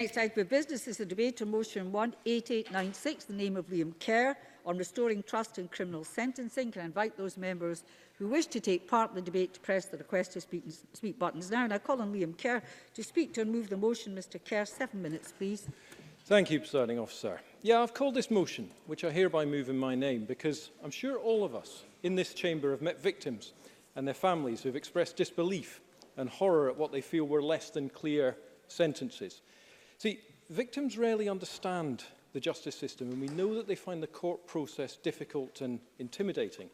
Next item of business is a debate on motion 18896, the name of Liam Kerr, on restoring trust in criminal sentencing. Can I invite those members who wish to take part in the debate to press the request to speak buttons now. And I call on Liam Kerr to speak to and move the motion. Mr Kerr, 7 minutes, please. Thank you, Presiding Officer. Yeah, I've called this motion, which I hereby move in my name, because I'm sure all of us in this chamber have met victims and their families who have expressed disbelief and horror at what they feel were less than clear sentences. See, victims rarely understand the justice system, and we know that they find the court process difficult and intimidating.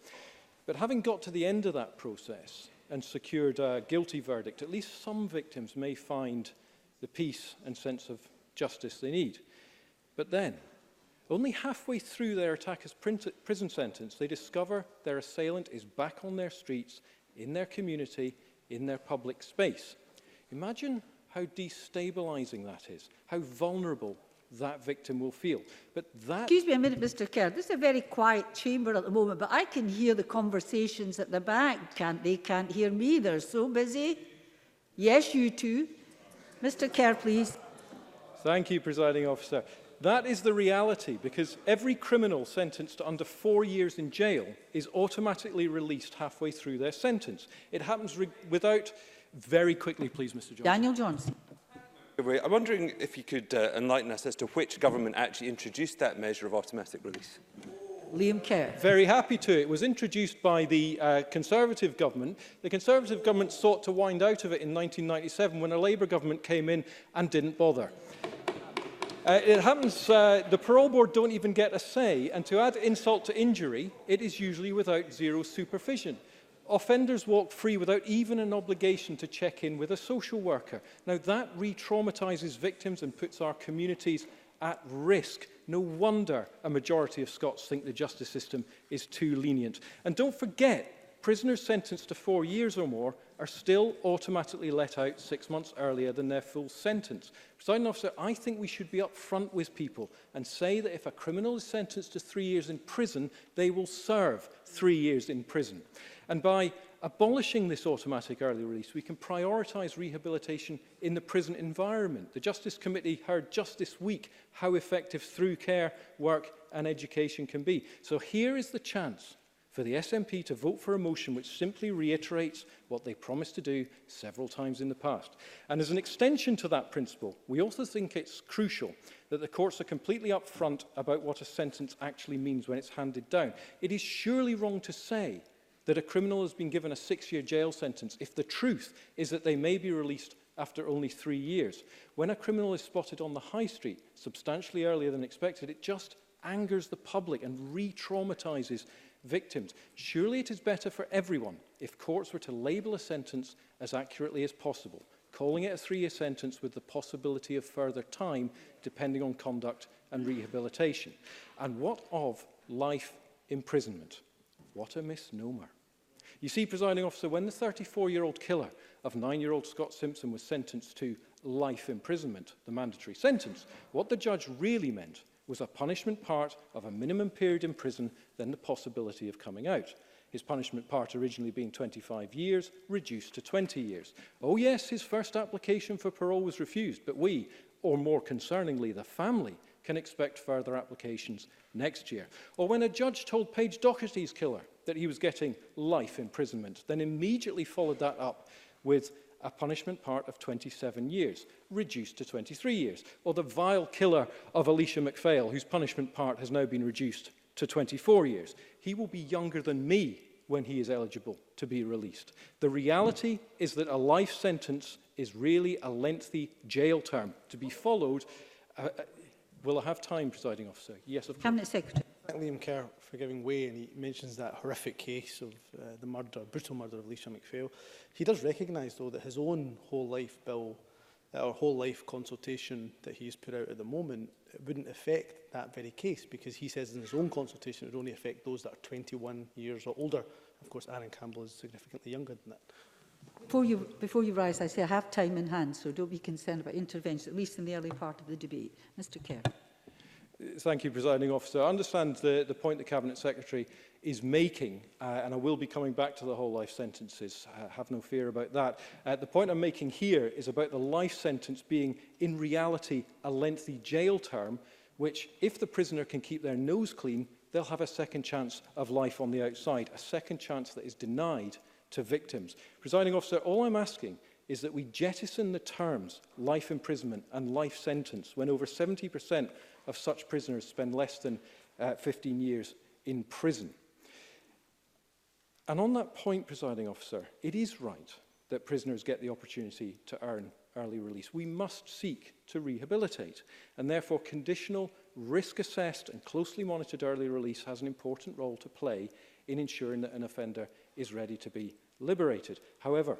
But having got to the end of that process and secured a guilty verdict, at least some victims may find the peace and sense of justice they need. But then, only halfway through their attacker's prison sentence, they discover their assailant is back on their streets, in their community, in their public space. Imagine how destabilising that is, how vulnerable that victim will feel. But that... Excuse me a minute, Mr Kerr. This is a very quiet chamber at the moment, but I can hear the conversations at the back, can't they? Can't hear me. They're so busy. Yes, you too. Mr Kerr, please. Thank you, Presiding Officer. That is the reality, because every criminal sentenced to under 4 years in jail is automatically released halfway through their sentence. It happens without... Very quickly, please, Mr Johnson. Daniel Johnson. I'm wondering if you could enlighten us as to which government actually introduced that measure of automatic release. Liam Kerr. Very happy to. It was introduced by the Conservative government. The Conservative government sought to wind out of it in 1997 when a Labour government came in and didn't bother. It happens, the parole board don't even get a say, and to add insult to injury, it is usually without zero supervision. Offenders walk free without even an obligation to check in with a social worker. Now, that re-traumatises victims and puts our communities at risk. No wonder a majority of Scots think the justice system is too lenient. And don't forget, prisoners sentenced to 4 years or more are still automatically let out 6 months earlier than their full sentence. Presiding Officer, I think we should be upfront with people and say that if a criminal is sentenced to 3 years in prison, they will serve 3 years in prison. And by abolishing this automatic early release, we can prioritise rehabilitation in the prison environment. The Justice Committee heard just this week how effective through care, work and education can be. So here is the chance for the SNP to vote for a motion which simply reiterates what they promised to do several times in the past. And as an extension to that principle, we also think it's crucial that the courts are completely upfront about what a sentence actually means when it's handed down. It is surely wrong to say that a criminal has been given a 6-year jail sentence if the truth is that they may be released after only 3 years. When a criminal is spotted on the high street substantially earlier than expected, it just angers the public and re-traumatises victims. Surely it is better for everyone if courts were to label a sentence as accurately as possible, calling it a 3-year sentence with the possibility of further time depending on conduct and rehabilitation. And what of life imprisonment? What a misnomer. You see, Presiding Officer, when the 34-year-old killer of 9-year-old Scott Simpson was sentenced to life imprisonment, the mandatory sentence, what the judge really meant was a punishment part of a minimum period in prison, then the possibility of coming out. His punishment part originally being 25 years, reduced to 20 years. Oh yes, his first application for parole was refused, but we, or more concerningly, the family, can expect further applications next year. Or when a judge told Paige Doherty's killer that he was getting life imprisonment, then immediately followed that up with a punishment part of 27 years, reduced to 23 years. Or the vile killer of Alicia McPhail, whose punishment part has now been reduced to 24 years. He will be younger than me when he is eligible to be released. The reality is that a life sentence is really a lengthy jail term to be followed. Will I have time, Presiding Officer? Yes, of course. Cabinet Secretary. Thank Liam Kerr for giving way, and he mentions that horrific case of the brutal murder of Alicia McPhail. He does recognise, though, that his own whole life bill, or whole life consultation that he's put out at the moment, wouldn't affect that very case, because he says in his own consultation it would only affect those that are 21 years or older. Of course, Aaron Campbell is significantly younger than that. Before you rise, I say I have time in hand, so don't be concerned about intervention, at least in the early part of the debate. Mr Kerr. Thank you, Presiding Officer. I understand the point the Cabinet Secretary is making, and I will be coming back to the whole life sentences. Have no fear about that. The point I'm making here is about the life sentence being, in reality, a lengthy jail term, which, if the prisoner can keep their nose clean, they'll have a second chance of life on the outside, a second chance that is denied to victims. Presiding Officer, all I'm asking is that we jettison the terms life imprisonment and life sentence when over 70% of such prisoners spend less than 15 years in prison. And on that point, Presiding Officer, it is right that prisoners get the opportunity to earn early release. We must seek to rehabilitate, and therefore conditional, risk-assessed and closely monitored early release has an important role to play in ensuring that an offender is ready to be liberated. However,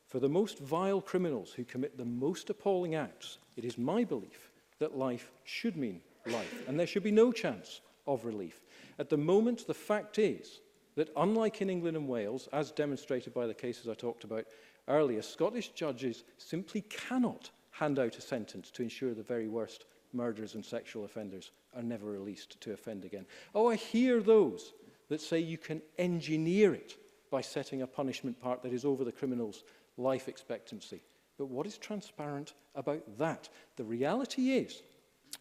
for the most vile criminals who commit the most appalling acts, it is my belief that life should mean life, and there should be no chance of relief. At the moment, the fact is that unlike in England and Wales, as demonstrated by the cases I talked about earlier, Scottish judges simply cannot hand out a sentence to ensure the very worst murderers and sexual offenders are never released to offend again. Oh, I hear those that say you can engineer it by setting a punishment part that is over the criminal's life expectancy. But what is transparent about that? The reality is,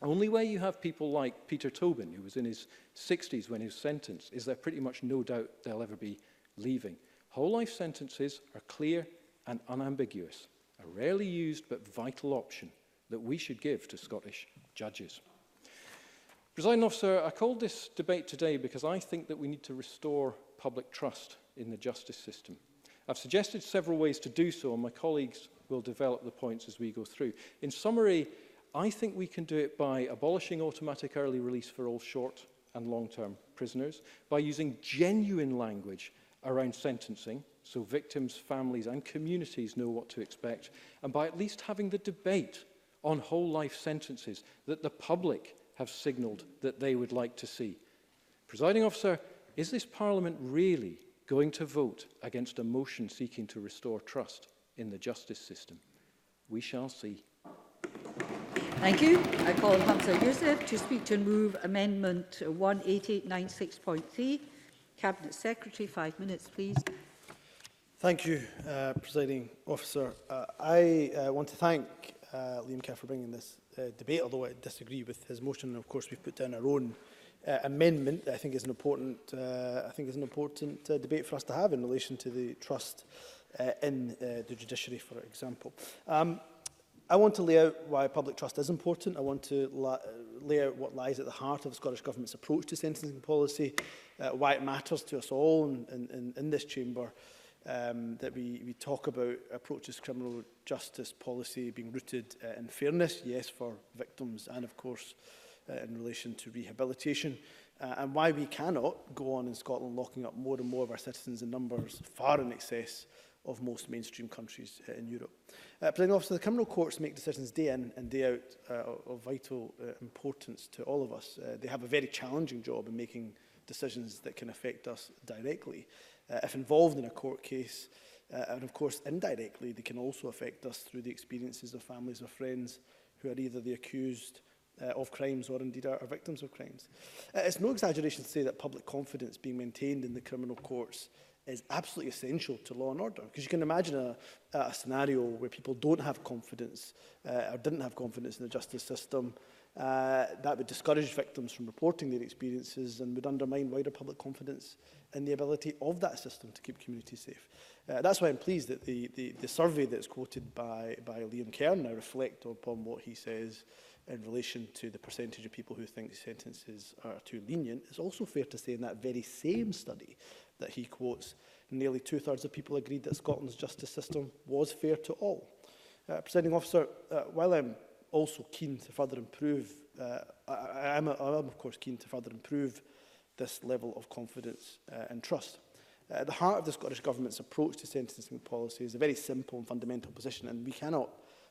only where you have people like Peter Tobin, who was in his 60s when he was sentenced, is there pretty much no doubt they'll ever be leaving. Whole life sentences are clear and unambiguous, a rarely used but vital option that we should give to Scottish judges. Presiding Officer, I called this debate today because I think that we need to restore public trust in the justice system. I've suggested several ways to do so, and my colleagues will develop the points as we go through. In summary, I think we can do it by abolishing automatic early release for all short and long-term prisoners, by using genuine language around sentencing, so victims, families and communities know what to expect, and by at least having the debate on whole life sentences that the public have signalled that they would like to see. Presiding Officer, is this Parliament really going to vote against a motion seeking to restore trust in the justice system? We shall see. Thank you. I call on Hamza Youssef to speak to and move Amendment 18896.3. Cabinet Secretary, 5 minutes, please. Thank you, Presiding Officer. I want to thank Liam Kerr for bringing this debate, although I disagree with his motion. And of course, we've put down our own amendment that I think is an important, debate for us to have in relation to the trust in the judiciary, for example. I want to lay out why public trust is important. I want to lay out what lies at the heart of the Scottish Government's approach to sentencing policy, why it matters to us all in this chamber that we talk about approaches to criminal justice policy being rooted in fairness, yes, for victims, and of course in relation to rehabilitation, and why we cannot go on in Scotland locking up more and more of our citizens in numbers far in excess of most mainstream countries in Europe. Presiding Officer, the criminal courts make decisions day in and day out of vital importance to all of us. They have a very challenging job in making decisions that can affect us directly. If involved in a court case, and of course indirectly, they can also affect us through the experiences of families or friends who are either the accused of crimes or indeed are victims of crimes. It's no exaggeration to say that public confidence being maintained in the criminal courts is absolutely essential to law and order, because you can imagine a scenario where people don't have confidence or didn't have confidence in the justice system. That would discourage victims from reporting their experiences and would undermine wider public confidence in the ability of that system to keep communities safe. That's why I'm pleased that the survey that's quoted by Liam Kerr now reflect upon what he says in relation to the percentage of people who think sentences are too lenient. It's also fair to say in that very same study that he quotes, nearly 2/3 of people agreed that Scotland's justice system was fair to all. Presiding Officer, while I'm also keen to further improve, I am of course keen to further improve this level of confidence and trust. At the heart of the Scottish Government's approach to sentencing policy is a very simple and fundamental position, and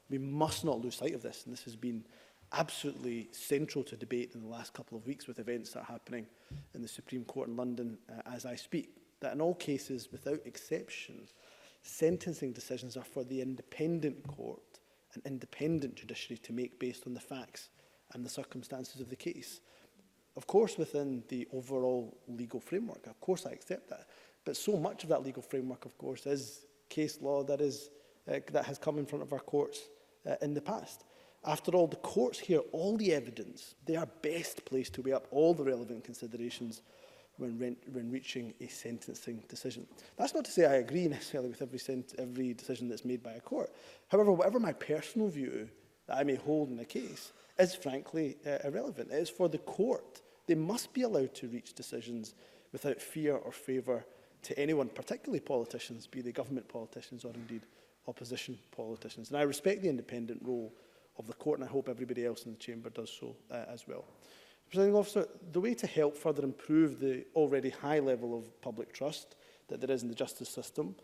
we must not lose sight of this, and this has been absolutely central to debate in the last couple of weeks with events that are happening in the Supreme Court in London as I speak, that in all cases, without exception, sentencing decisions are for the independent court and independent judiciary to make based on the facts and the circumstances of the case. Of course, within the overall legal framework, of course I accept that. But so much of that legal framework, of course, is case law that has come in front of our courts in the past. After all, the courts hear all the evidence. They are best placed to weigh up all the relevant considerations when reaching a sentencing decision. That's not to say I agree necessarily with every decision that's made by a court. However, whatever my personal view that I may hold in a case is frankly irrelevant. It is for the court. They must be allowed to reach decisions without fear or favour to anyone, particularly politicians, be they government politicians or indeed opposition politicians. And I respect the independent role of the court, and I hope everybody else in the chamber does so as well. Presiding Officer, the way to help further improve the already high level of public trust that there is in the justice system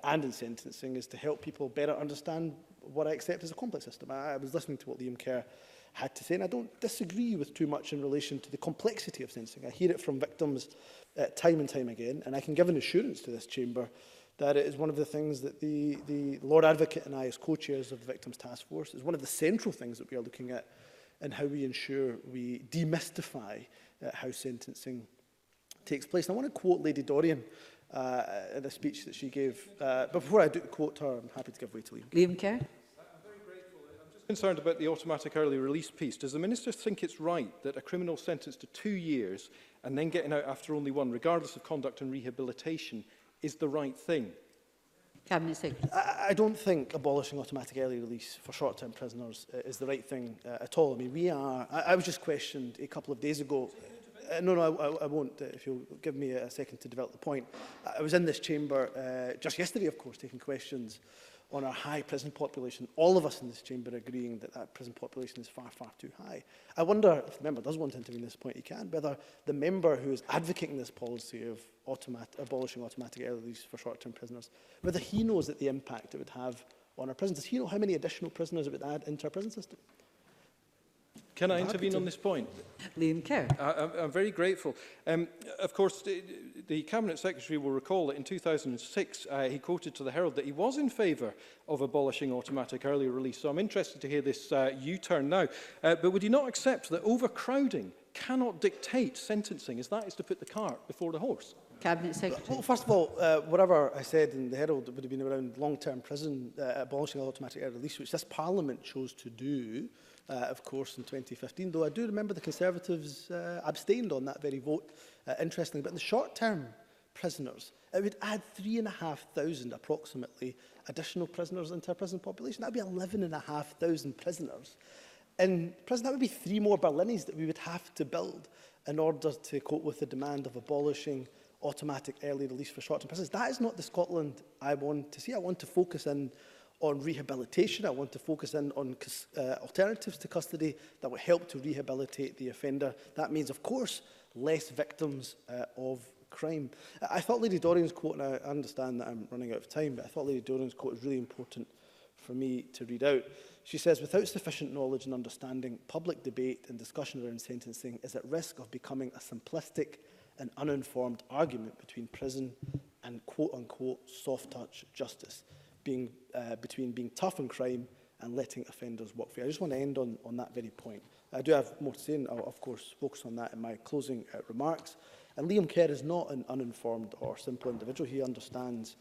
and in sentencing is to help people better understand what I accept as a complex system. I was listening to what Liam Kerr had to say, and I don't disagree with too much in relation to the complexity of sentencing. I hear it from victims time and time again, and I can give an assurance to this chamber that it is one of the things that the Lord Advocate and I, as co-chairs of the Victims Task Force, is one of the central things that we are looking at and how we ensure we demystify how sentencing takes place. And I want to quote Lady Dorian in a speech that she gave. But before I do quote her, I'm happy to give way to Liam. Liam Kerr. Concerned about the automatic early release piece. Does the Minister think it's right that a criminal sentenced to 2 years and then getting out after only 1, regardless of conduct and rehabilitation, is the right thing? Cabinet Secretary. I don't think abolishing automatic early release for short-term prisoners is the right thing at all. I mean, I was just questioned a couple of days ago. No, I won't, if you'll give me a second to develop the point. I was in this chamber just yesterday, of course, taking questions on our high prison population. All of us in this chamber agreeing that that prison population is far, far too high. I wonder, if the member does want to intervene at this point, he can, whether the member who is advocating this policy of abolishing automatic early release for short-term prisoners, whether he knows that the impact it would have on our prisons. Does he know how many additional prisoners it would add into our prison system? Can I intervene on this point? Liam Kerr. I'm very grateful. Of course, the Cabinet Secretary will recall that in 2006 he quoted to the Herald that he was in favour of abolishing automatic early release. So I'm interested to hear this U-turn now. But would you not accept that overcrowding cannot dictate sentencing, as that is to put the cart before the horse? Cabinet Secretary. Well, first of all, whatever I said in the Herald would have been around long-term prison, abolishing automatic early release, which this Parliament chose to do, of course, in 2015, though I do remember the Conservatives abstained on that very vote, interestingly. But in the short-term prisoners, it would add 3,500 approximately additional prisoners into our prison population. That would be 11,500 prisoners. In prison, that would be 3 more Berlinis that we would have to build in order to cope with the demand of abolishing automatic early release for short-term prisoners. That is not the Scotland I want to see. I want to focus in on rehabilitation. I want to focus in on alternatives to custody that will help to rehabilitate the offender. That means, of course, less victims of crime. I thought Lady Dorian's quote, and I understand that I'm running out of time, but I thought Lady Dorian's quote was really important for me to read out. She says, without sufficient knowledge and understanding, public debate and discussion around sentencing is at risk of becoming a simplistic and uninformed argument between prison and quote-unquote soft-touch justice, between being tough on crime and letting offenders walk free. I just want to end on that very point. I do have more to say, and I'll, of course, focus on that in my closing remarks. And Liam Kerr is not an uninformed or simple individual. He understands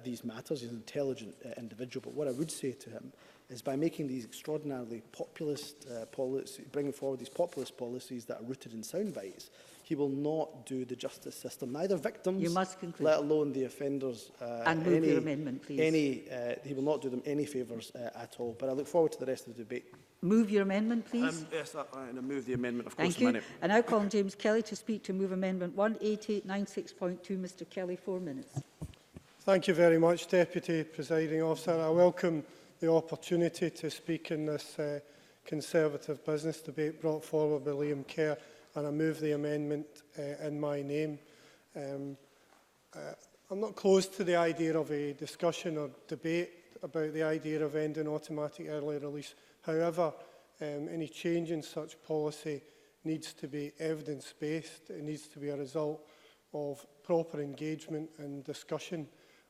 these matters. He's an intelligent individual. But what I would say to him is by making these extraordinarily populist policies, bringing forward these populist policies that are rooted in sound bites, he will not do the justice system, neither victims, You must conclude. let alone the offenders, And move your amendment, please. he will not do them any favours at all. But I look forward to the rest of the debate. Move your amendment, please. Yes, I move the amendment, of course. Thank you. I now call on James Kelly to speak to move amendment 18896.2. Mr Kelly, 4 minutes. Thank you very much, Deputy Presiding Officer. I welcome the opportunity to speak in this Conservative business debate brought forward by Liam Kerr, and I move the amendment in my name. I'm not close to the idea of a discussion or debate about the idea of ending automatic early release. However, any change in such policy needs to be evidence-based. It needs to be a result of proper engagement and discussion,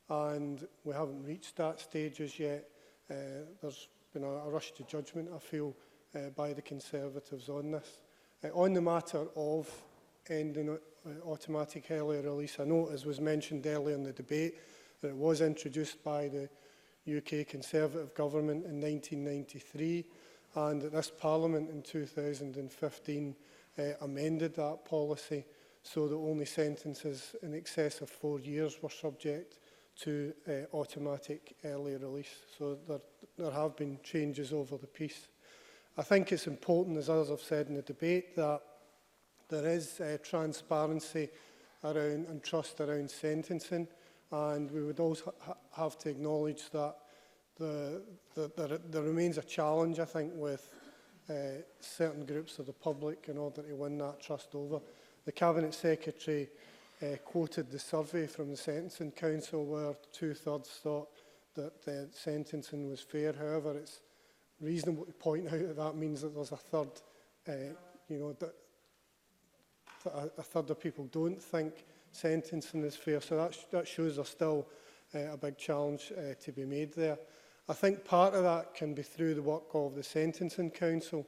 and we haven't reached that stage as yet. There's been a rush to judgment, I feel, by the Conservatives on this. On the matter of ending automatic early release, I know, as was mentioned earlier in the debate, that it was introduced by the UK Conservative government in 1993, and that this Parliament in 2015 amended that policy so that only sentences in excess of 4 years were subject to automatic early release. So there have been changes over the piece. I think it's important, as others have said in the debate, that there is transparency around and trust around sentencing, and we would also have to acknowledge that there remains a challenge, I think, with certain groups of the public in order to win that trust over. The Cabinet Secretary quoted the survey from the Sentencing Council where 2/3 thought that the sentencing was fair. However, it's reasonable to point out that that means that there's a third, that a third of people don't think sentencing is fair. So that shows there's still a big challenge to be made there. I think part of that can be through the work of the Sentencing Council.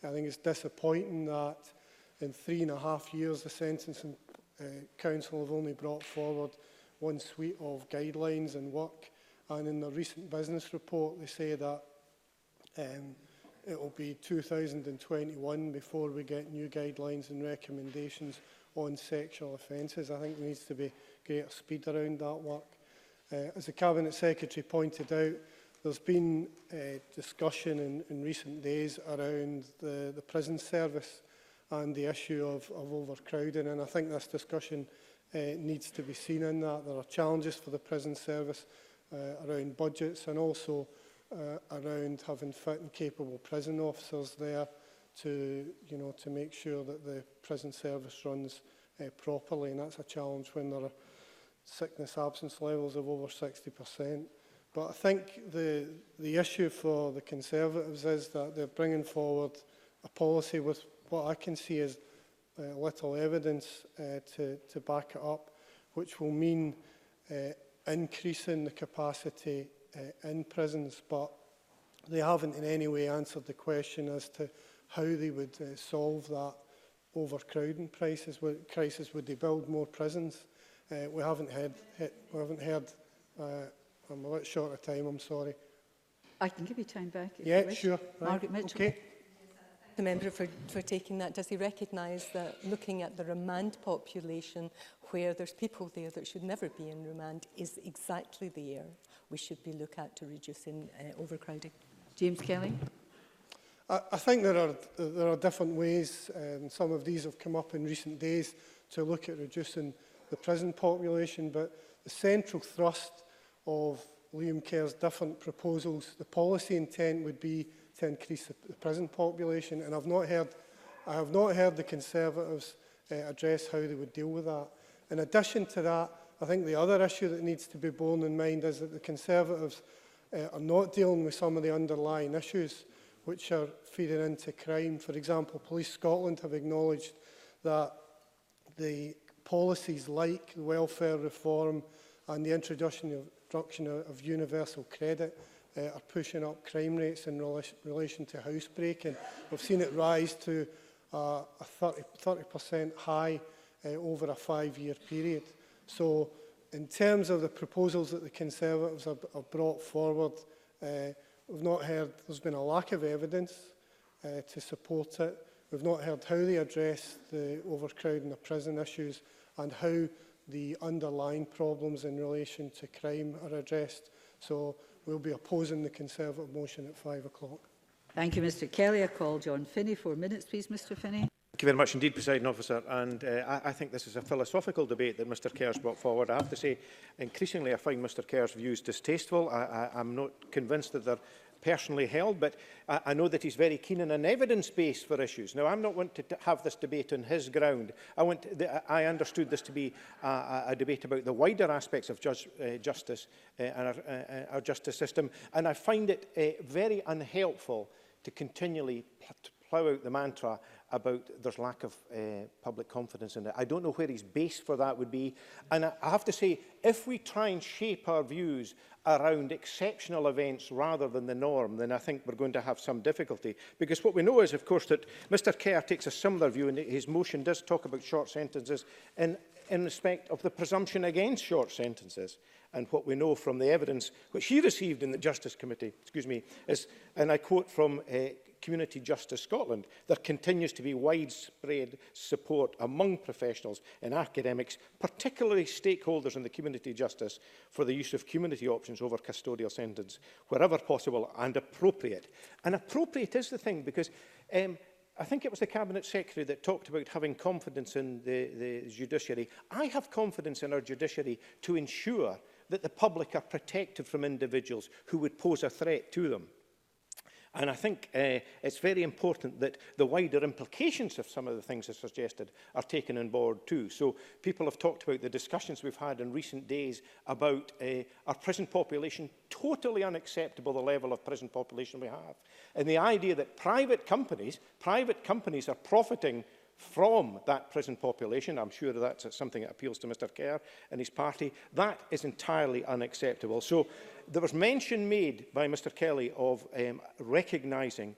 I think it's disappointing that in 3.5 years the Sentencing Council have only brought forward one suite of guidelines and work, and in the recent business report they say that it will be 2021 before we get new guidelines and recommendations on sexual offences. I think there needs to be greater speed around that work. As the Cabinet Secretary pointed out, there's been discussion in recent days around the prison service and the issue of overcrowding, and I think this discussion needs to be seen in that. There are challenges for the prison service around budgets and also around having fit and capable prison officers there to make sure that the prison service runs properly, and that's a challenge when there are sickness absence levels of over 60%. But I think the issue for the Conservatives is that they're bringing forward a policy with what I can see as little evidence to back it up, which will mean increasing the capacity in prisons, but they haven't in any way answered the question as to how they would solve that overcrowding crisis. Would they build more prisons? We haven't heard. I'm a bit short of time, I'm sorry. I can give you time back if you wish. Sure. Right. Margaret Mitchell. Okay. The member for taking that. Does he recognise that looking at the remand population, where there's people there that should never be in remand, is exactly the area we should be looking at to reducing overcrowding? James Kelly. I think there are different ways, and some of these have come up in recent days, to look at reducing the prison population, but the central thrust of Liam Kerr's different proposals, the policy intent would be to increase the prison population, and I have not heard the Conservatives address how they would deal with that. In addition to that, I think the other issue that needs to be borne in mind is that the Conservatives are not dealing with some of the underlying issues which are feeding into crime. For example, Police Scotland have acknowledged that the policies like the welfare reform and the introduction of universal credit are pushing up crime rates in relation to housebreaking. We've seen it rise to a 30% high over a 5-year period. So in terms of the proposals that the Conservatives have brought forward, we've not heard, there's been a lack of evidence to support it. We've not heard how they address the overcrowding of prison issues and how the underlying problems in relation to crime are addressed. So we'll be opposing the Conservative motion at 5 o'clock. Thank you, Mr Kelly. I call John Finney. 4 minutes, please, Mr Finney. Thank you very much indeed, Presiding Officer. And I think this is a philosophical debate that Mr Kerr's brought forward. I have to say, increasingly I find Mr Kerr's views distasteful. I'm not convinced that they're personally held, but I know that he's very keen on an evidence base for issues. Now, I'm not wanting to have this debate on his ground. I understood this to be a debate about the wider aspects of justice and our justice system, and I find it very unhelpful to continually plough out the mantra about there's lack of public confidence in it. I don't know where his base for that would be. And I have to say, if we try and shape our views around exceptional events rather than the norm, then I think we're going to have some difficulty. Because what we know is, of course, that Mr Kerr takes a similar view, and his motion does talk about short sentences in respect of the presumption against short sentences. And what we know from the evidence which he received in the Justice Committee, is, and I quote from Community Justice Scotland, there continues to be widespread support among professionals and academics, particularly stakeholders in the community justice, for the use of community options over custodial sentence, wherever possible and appropriate. And appropriate is the thing, because I think it was the Cabinet Secretary that talked about having confidence in the judiciary. I have confidence in our judiciary to ensure that the public are protected from individuals who would pose a threat to them. And I think it's very important that the wider implications of some of the things I've suggested are taken on board too. So people have talked about the discussions we've had in recent days about our prison population, totally unacceptable, the level of prison population we have. And the idea that private companies are profiting from that prison population, I'm sure that's something that appeals to Mr Kerr and his party, that is entirely unacceptable. So there was mention made by Mr Kelly of recognising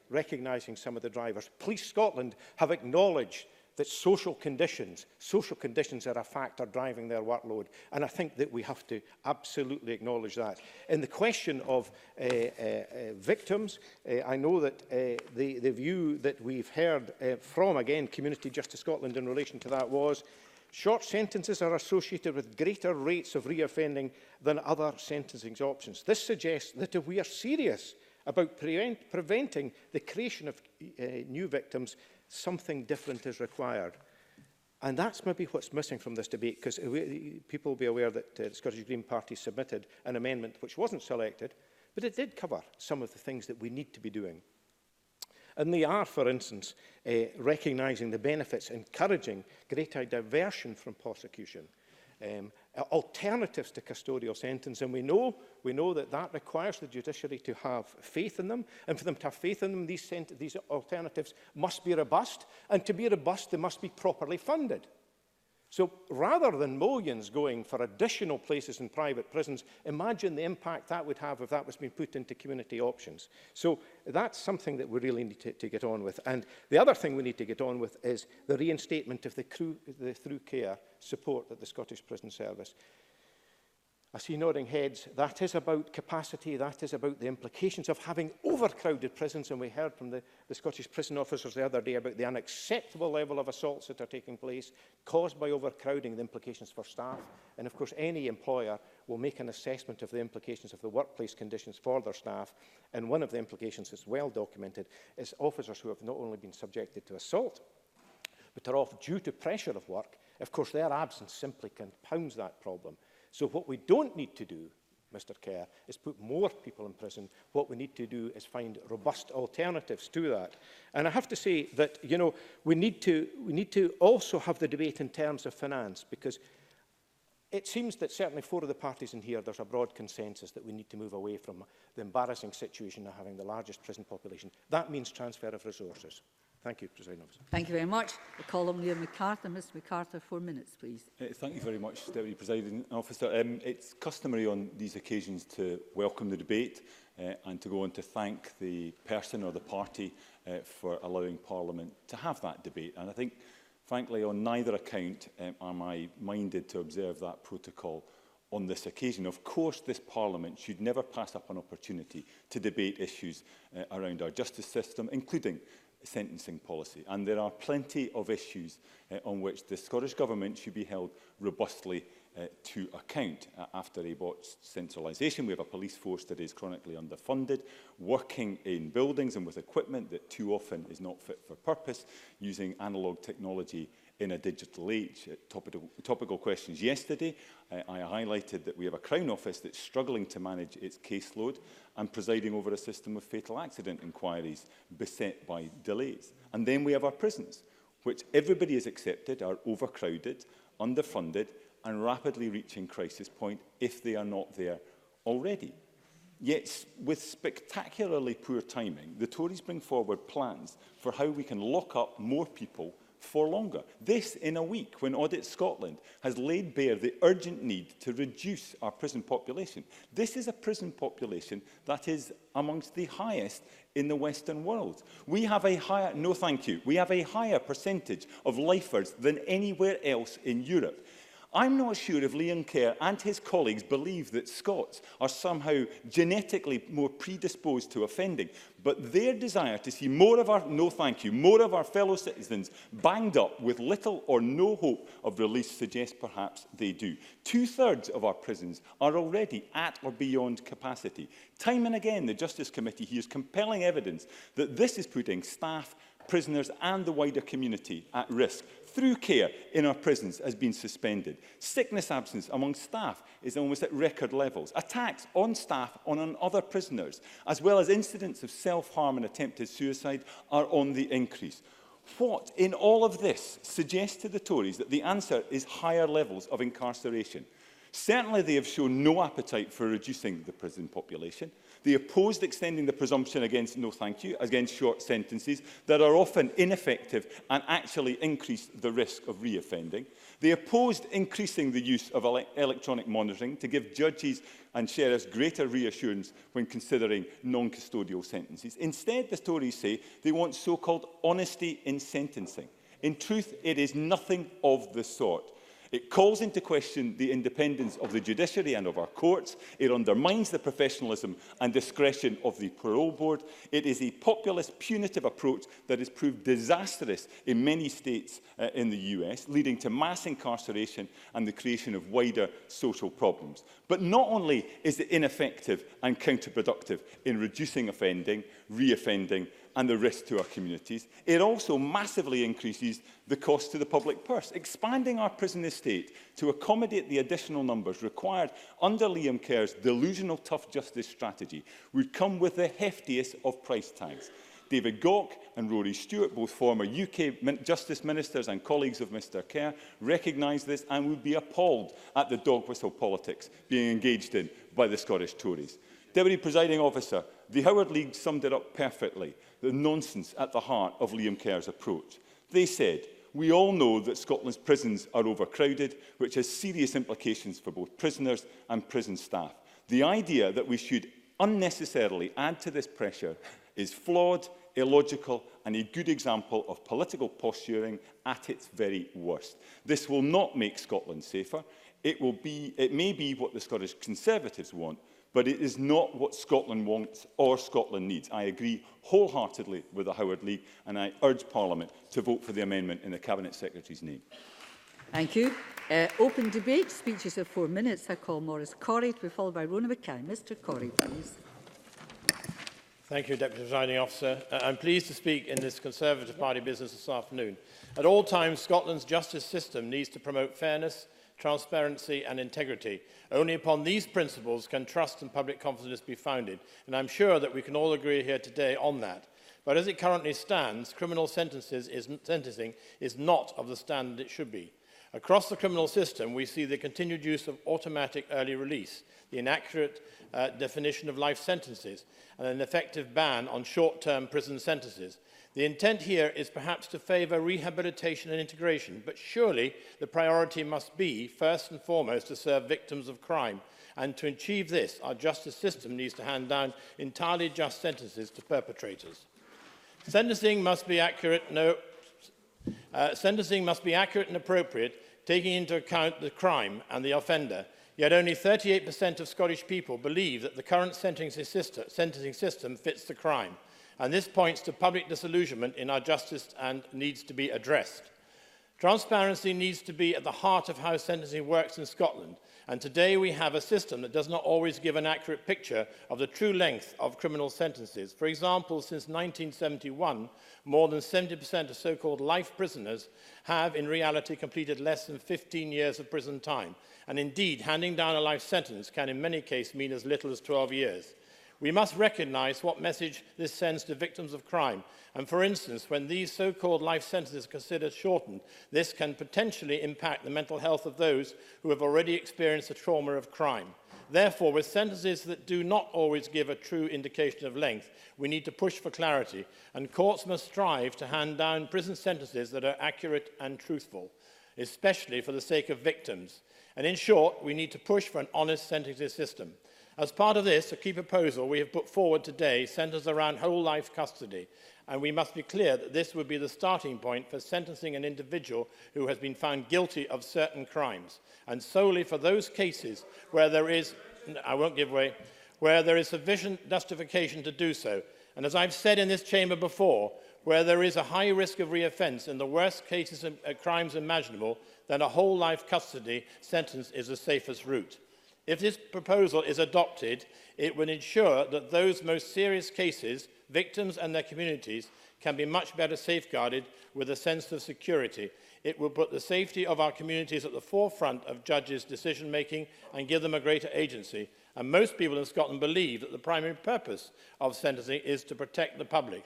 some of the drivers. Police Scotland have acknowledged that social conditions are a factor driving their workload. And I think that we have to absolutely acknowledge that. In the question of victims, I know that the view that we've heard from, again, Community Justice Scotland in relation to that was short sentences are associated with greater rates of reoffending than other sentencing options. This suggests that if we are serious about preventing the creation of new victims, something different is required. And that's maybe what's missing from this debate, because people will be aware that the Scottish Green Party submitted an amendment which wasn't selected, but it did cover some of the things that we need to be doing. And they are, for instance, recognising the benefits, encouraging greater diversion from prosecution, alternatives to custodial sentence. And we know that requires the judiciary to have faith in them. And for them to have faith in them, these alternatives must be robust. And to be robust, they must be properly funded. So rather than millions going for additional places in private prisons, imagine the impact that would have if that was being put into community options. So that's something that we really need to get on with. And the other thing we need to get on with is the reinstatement of the through care support at the Scottish Prison Service. I see nodding heads. That is about capacity. That is about the implications of having overcrowded prisons. And we heard from the Scottish prison officers the other day about the unacceptable level of assaults that are taking place caused by overcrowding, the implications for staff. And of course, any employer will make an assessment of the implications of the workplace conditions for their staff. And one of the implications is well documented is officers who have not only been subjected to assault, but are off due to pressure of work. Of course, their absence simply compounds that problem. So what we don't need to do, Mr Kerr, is put more people in prison. What we need to do is find robust alternatives to that. And I have to say that, you know, we need to also have the debate in terms of finance, because it seems that certainly 4 of the parties in here, there's a broad consensus that we need to move away from the embarrassing situation of having the largest prison population. That means transfer of resources. Thank you, President Officer. Thank you very much. The call on Liam MacArthur. Mr MacArthur, 4 minutes, please. Thank you very much, Deputy Presiding Officer. It's customary on these occasions to welcome the debate and to go on to thank the person or the party for allowing Parliament to have that debate. And I think, frankly, on neither account am I minded to observe that protocol on this occasion. Of course, this Parliament should never pass up an opportunity to debate issues around our justice system, including sentencing policy. And there are plenty of issues on which the Scottish Government should be held robustly to account. After a botched centralisation, we have a police force that is chronically underfunded, working in buildings and with equipment that too often is not fit for purpose, using analogue technology in a digital age. Topical questions yesterday, I highlighted that we have a Crown Office that's struggling to manage its caseload and presiding over a system of fatal accident inquiries beset by delays. And then we have our prisons, which everybody has accepted are overcrowded, underfunded and rapidly reaching crisis point if they are not there already. Yet, with spectacularly poor timing, the Tories bring forward plans for how we can lock up more people for longer. This in a week when Audit Scotland has laid bare the urgent need to reduce our prison population. This is a prison population that is amongst the highest in the Western world. We have a higher, no thank you, we have a higher percentage of lifers than anywhere else in Europe. I'm not sure if Liam Kerr and his colleagues believe that Scots are somehow genetically more predisposed to offending, but their desire to see more of our, no thank you, more of our fellow citizens banged up with little or no hope of release suggests perhaps they do. 2/3 of our prisons are already at or beyond capacity. Time and again, the Justice Committee hears compelling evidence that this is putting staff, prisoners and the wider community at risk. Through care in our prisons has been suspended. Sickness absence among staff is almost at record levels. Attacks on staff on other prisoners, as well as incidents of self-harm and attempted suicide, are on the increase. What in all of this suggests to the Tories that the answer is higher levels of incarceration? Certainly they have shown no appetite for reducing the prison population. They opposed extending the presumption against no thank you, against short sentences that are often ineffective and actually increase the risk of reoffending. They opposed increasing the use of electronic monitoring to give judges and sheriffs greater reassurance when considering non-custodial sentences. Instead, the Tories say they want so-called honesty in sentencing. In truth, it is nothing of the sort. It calls into question the independence of the judiciary and of our courts. It undermines the professionalism and discretion of the parole board. It is a populist, punitive approach that has proved disastrous in many states in the US, leading to mass incarceration and the creation of wider social problems. But not only is it ineffective and counterproductive in reducing offending, reoffending, and the risk to our communities, it also massively increases the cost to the public purse. Expanding our prison estate to accommodate the additional numbers required under Liam Kerr's delusional tough justice strategy would come with the heftiest of price tags. David Gauke and Rory Stewart, both former UK Justice Ministers and colleagues of Mr Kerr, recognise this and would be appalled at the dog whistle politics being engaged in by the Scottish Tories. Deputy Presiding Officer, the Howard League summed it up perfectly, the nonsense at the heart of Liam Kerr's approach. They said, "We all know that Scotland's prisons are overcrowded, which has serious implications for both prisoners and prison staff. The idea that we should unnecessarily add to this pressure is flawed, illogical and a good example of political posturing at its very worst. This will not make Scotland safer. It may be what the Scottish Conservatives want, but it is not what Scotland wants or Scotland needs." I agree wholeheartedly with the Howard League, and I urge Parliament to vote for the amendment in the Cabinet Secretary's name. Thank you. Open debate. Speeches of 4 minutes. I call Maurice Corrie to be followed by Rona Mackay. Mr Corrie, please. Thank you, Deputy Presiding Officer. I'm pleased to speak in this Conservative Party business this afternoon. At all times, Scotland's justice system needs to promote fairness, transparency and integrity. Only upon these principles can trust and public confidence be founded, and I'm sure that we can all agree here today on that. But as it currently stands, criminal sentencing is not of the standard it should be. Across the criminal system, we see the continued use of automatic early release, the inaccurate definition of life sentences, and an effective ban on short-term prison sentences. The intent here is perhaps to favour rehabilitation and integration, but surely the priority must be, first and foremost, to serve victims of crime. And to achieve this, our justice system needs to hand down entirely just sentences to perpetrators. Sentencing must be accurate and appropriate, taking into account the crime and the offender. Yet only 38% of Scottish people believe that the current sentencing system fits the crime. And this points to public disillusionment in our justice and needs to be addressed. Transparency needs to be at the heart of how sentencing works in Scotland, and today we have a system that does not always give an accurate picture of the true length of criminal sentences. For example, since 1971, more than 70% of so-called life prisoners have in reality completed less than 15 years of prison time, and indeed handing down a life sentence can in many cases mean as little as 12 years. We must recognise what message this sends to victims of crime. And for instance, when these so-called life sentences are considered shortened, this can potentially impact the mental health of those who have already experienced the trauma of crime. Therefore, with sentences that do not always give a true indication of length, we need to push for clarity, and courts must strive to hand down prison sentences that are accurate and truthful, especially for the sake of victims. And in short, we need to push for an honest sentencing system. As part of this, a key proposal we have put forward today centres around whole life custody, and we must be clear that this would be the starting point for sentencing an individual who has been found guilty of certain crimes, and solely for those cases where there is, I won't give way, where there is sufficient justification to do so. And as I've said in this chamber before, where there is a high risk of re-offence in the worst cases of crimes imaginable, then a whole life custody sentence is the safest route. If this proposal is adopted, it will ensure that those most serious cases, victims and their communities, can be much better safeguarded with a sense of security. It will put the safety of our communities at the forefront of judges' decision-making and give them a greater agency. And most people in Scotland believe that the primary purpose of sentencing is to protect the public.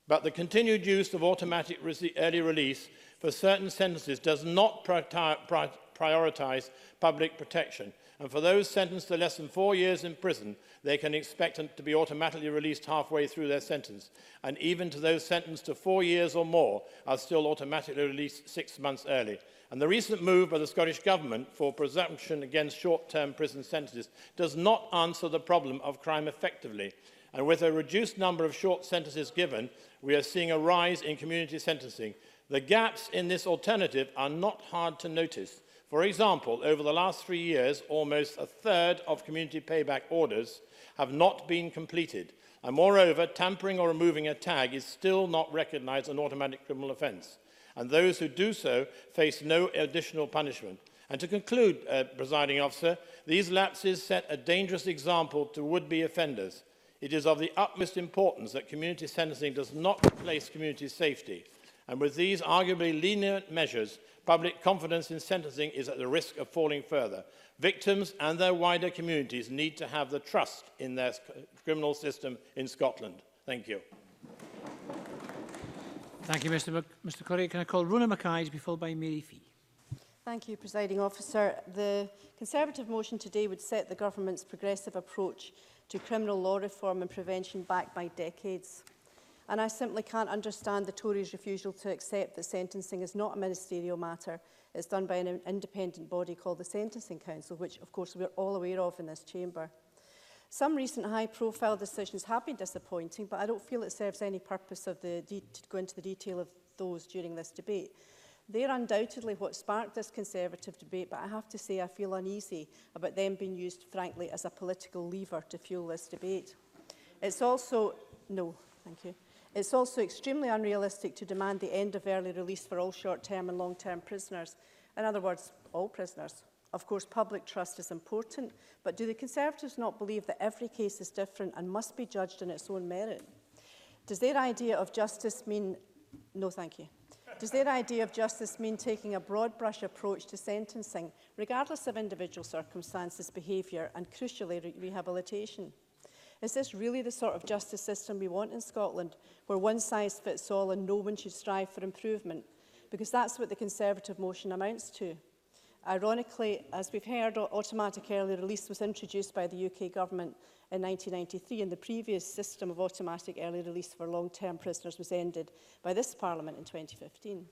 But the continued use of automatic early release for certain sentences does not prioritise public protection. And for those sentenced to less than 4 years in prison, they can expect to be automatically released halfway through their sentence. And even to those sentenced to 4 years or more are still automatically released 6 months early. And the recent move by the Scottish Government for presumption against short-term prison sentences does not answer the problem of crime effectively. And with a reduced number of short sentences given, we are seeing a rise in community sentencing. The gaps in this alternative are not hard to notice. For example, over the last 3 years, almost a third of community payback orders have not been completed. And moreover, tampering or removing a tag is still not recognised an automatic criminal offence. And those who do so face no additional punishment. And to conclude, Presiding Officer, these lapses set a dangerous example to would-be offenders. It is of the utmost importance that community sentencing does not replace community safety. And with these arguably lenient measures, public confidence in sentencing is at the risk of falling further. Victims and their wider communities need to have the trust in their criminal system in Scotland. Thank you. Thank you, Mr Curry. Can I call Rona Mackay to be followed by Mary Fee? Thank you, Presiding Officer. The Conservative motion today would set the Government's progressive approach to criminal law reform and prevention back by decades. And I simply can't understand the Tories' refusal to accept that sentencing is not a ministerial matter. It's done by an independent body called the Sentencing Council, which, of course, we're all aware of in this chamber. Some recent high-profile decisions have been disappointing, but I don't feel it serves any purpose to go into the detail of those during this debate. They're undoubtedly what sparked this Conservative debate, but I have to say I feel uneasy about them being used, frankly, as a political lever to fuel this debate. It's also... No, thank you. It's also extremely unrealistic to demand the end of early release for all short-term and long-term prisoners. In other words, all prisoners. Of course, public trust is important, but do the Conservatives not believe that every case is different and must be judged on its own merit? Does their idea of justice mean... No, thank you. Does their idea of justice mean taking a broad-brush approach to sentencing, regardless of individual circumstances, behaviour and, crucially, rehabilitation? Is this really the sort of justice system we want in Scotland, where one size fits all and no one should strive for improvement? Because that's what the Conservative motion amounts to. Ironically, as we've heard, automatic early release was introduced by the UK Government in 1993, and the previous system of automatic early release for long-term prisoners was ended by this Parliament in 2015.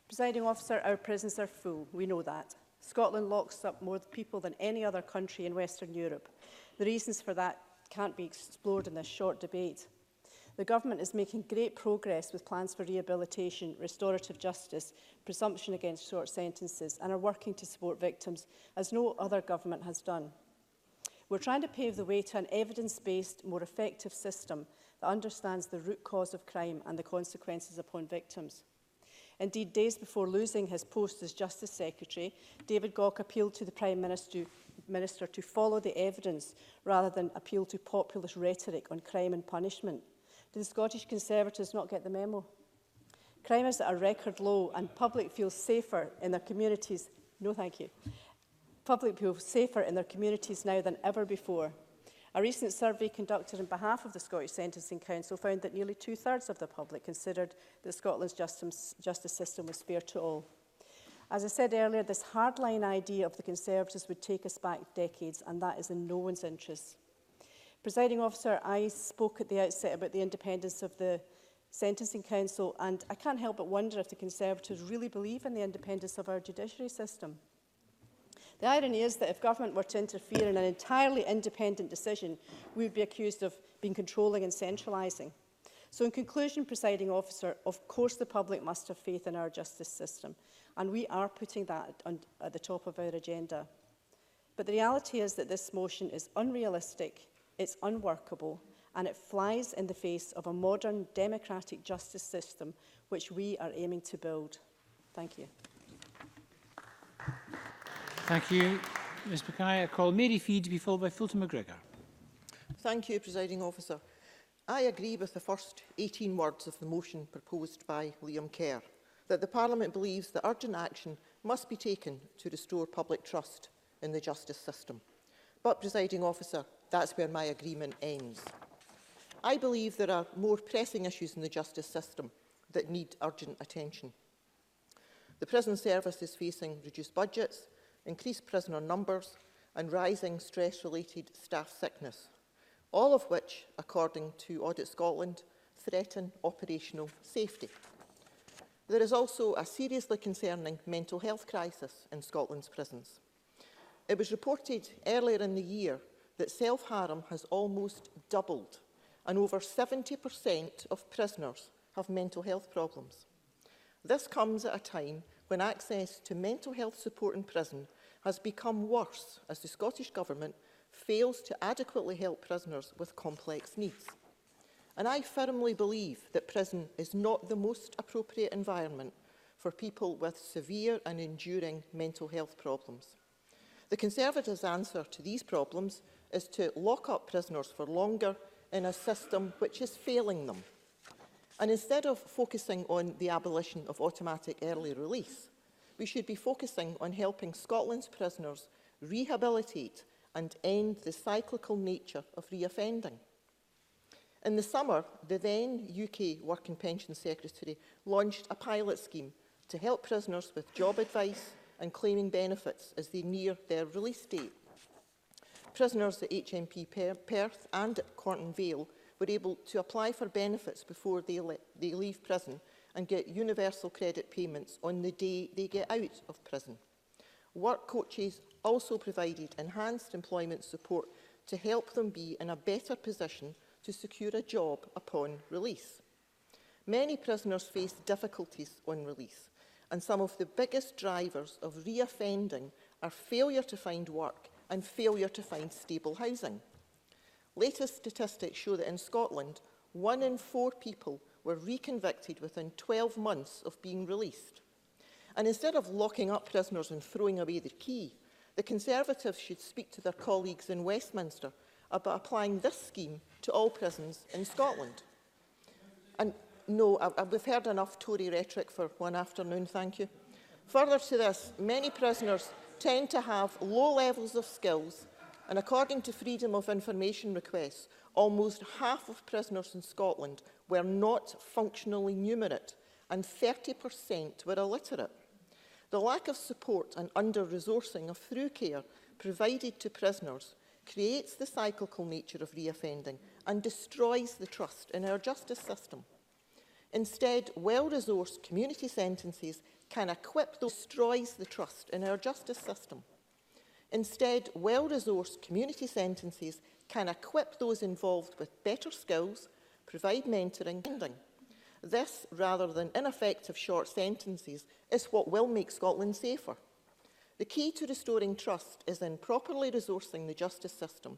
Presiding Officer, our prisons are full. We know that. Scotland locks up more people than any other country in Western Europe. The reasons for that can't be explored in this short debate. The Government is making great progress with plans for rehabilitation, restorative justice, presumption against short sentences, and are working to support victims, as no other government has done. We're trying to pave the way to an evidence-based, more effective system that understands the root cause of crime and the consequences upon victims. Indeed, days before losing his post as Justice Secretary, David Gauke appealed to the Prime Minister to follow the evidence rather than appeal to populist rhetoric on crime and punishment. Do the Scottish Conservatives not get the memo? Crime is at a record low and public feels safer in their communities. No, thank you. Public feels safer in their communities now than ever before. A recent survey conducted on behalf of the Scottish Sentencing Council found that nearly 2/3 of the public considered that Scotland's justice system was fair to all. As I said earlier, this hardline idea of the Conservatives would take us back decades, and that is in no one's interest. Presiding Officer, I spoke at the outset about the independence of the Sentencing Council, and I can't help but wonder if the Conservatives really believe in the independence of our judiciary system. The irony is that if government were to interfere in an entirely independent decision, we would be accused of being controlling and centralising. So in conclusion, Presiding Officer, of course the public must have faith in our justice system, and we are putting that at the top of our agenda. But the reality is that this motion is unrealistic, it's unworkable, and it flies in the face of a modern democratic justice system which we are aiming to build. Thank you. Thank you, Ms Mackay. I call Mary Feed to be followed by Fulton McGregor. Thank you, Presiding Officer. I agree with the first 18 words of the motion proposed by Liam Kerr, that the Parliament believes that urgent action must be taken to restore public trust in the justice system. But, Presiding Officer, that's where my agreement ends. I believe there are more pressing issues in the justice system that need urgent attention. The prison service is facing reduced budgets, increased prisoner numbers and rising stress-related staff sickness, all of which, according to Audit Scotland, threaten operational safety. There is also a seriously concerning mental health crisis in Scotland's prisons. It was reported earlier in the year that self-harm has almost doubled, and over 70% of prisoners have mental health problems. This comes at a time when access to mental health support in prison has become worse as the Scottish Government fails to adequately help prisoners with complex needs. And I firmly believe that prison is not the most appropriate environment for people with severe and enduring mental health problems. The Conservatives' answer to these problems is to lock up prisoners for longer in a system which is failing them. And instead of focusing on the abolition of automatic early release, we should be focusing on helping Scotland's prisoners rehabilitate and end the cyclical nature of reoffending. In the summer, the then UK Work and Pension Secretary launched a pilot scheme to help prisoners with job advice and claiming benefits as they near their release date. Prisoners at HMP Perth and at Cornton Vale were able to apply for benefits before they leave prison and get universal credit payments on the day they get out of prison. Work coaches also provided enhanced employment support to help them be in a better position to secure a job upon release. Many prisoners face difficulties on release, and some of the biggest drivers of reoffending are failure to find work and failure to find stable housing. Latest statistics show that in Scotland, 1 in 4 people were reconvicted within 12 months of being released. And instead of locking up prisoners and throwing away the key, the Conservatives should speak to their colleagues in Westminster about applying this scheme to all prisons in Scotland. And no, we've heard enough Tory rhetoric for one afternoon, thank you. Further to this, many prisoners tend to have low levels of skills, and according to Freedom of Information requests, almost half of prisoners in Scotland were not functionally numerate, and 30% were illiterate. The lack of support and under-resourcing of through care provided to prisoners creates the cyclical nature of reoffending and destroys the trust in our justice system. Instead, well-resourced community sentences can equip those destroys the trust in our justice system. Instead, well-resourced community sentences can equip those involved with better skills, provide mentoring. This, rather than ineffective short sentences, is what will make Scotland safer. The key to restoring trust is in properly resourcing the justice system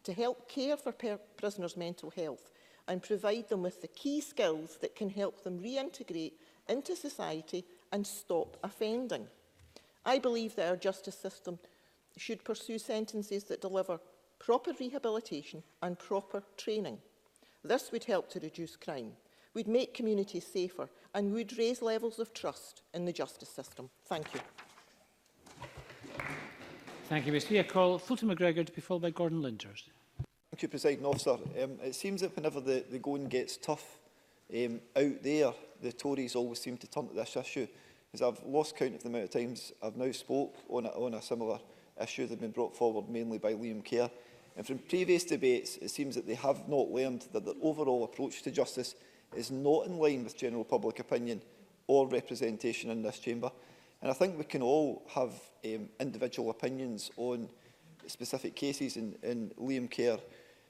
to help care for prisoners' mental health and provide them with the key skills that can help them reintegrate into society and stop offending. I believe that our justice system should pursue sentences that deliver proper rehabilitation and proper training. This would help to reduce crime, would make communities safer and would raise levels of trust in the justice system. Thank you. Thank you, Mr. I call Fulton McGregor to be followed by Gordon Linders. Thank you, Presiding Officer. It seems that whenever the going gets tough out there, the Tories always seem to turn to this issue. as I've lost count of the amount of times I've now spoke on a similar issue that has been brought forward mainly by Liam Kerr. And from previous debates, it seems that they have not learned that their overall approach to justice is not in line with general public opinion or representation in this chamber. And I think we can all have individual opinions on specific cases, and Liam Kerr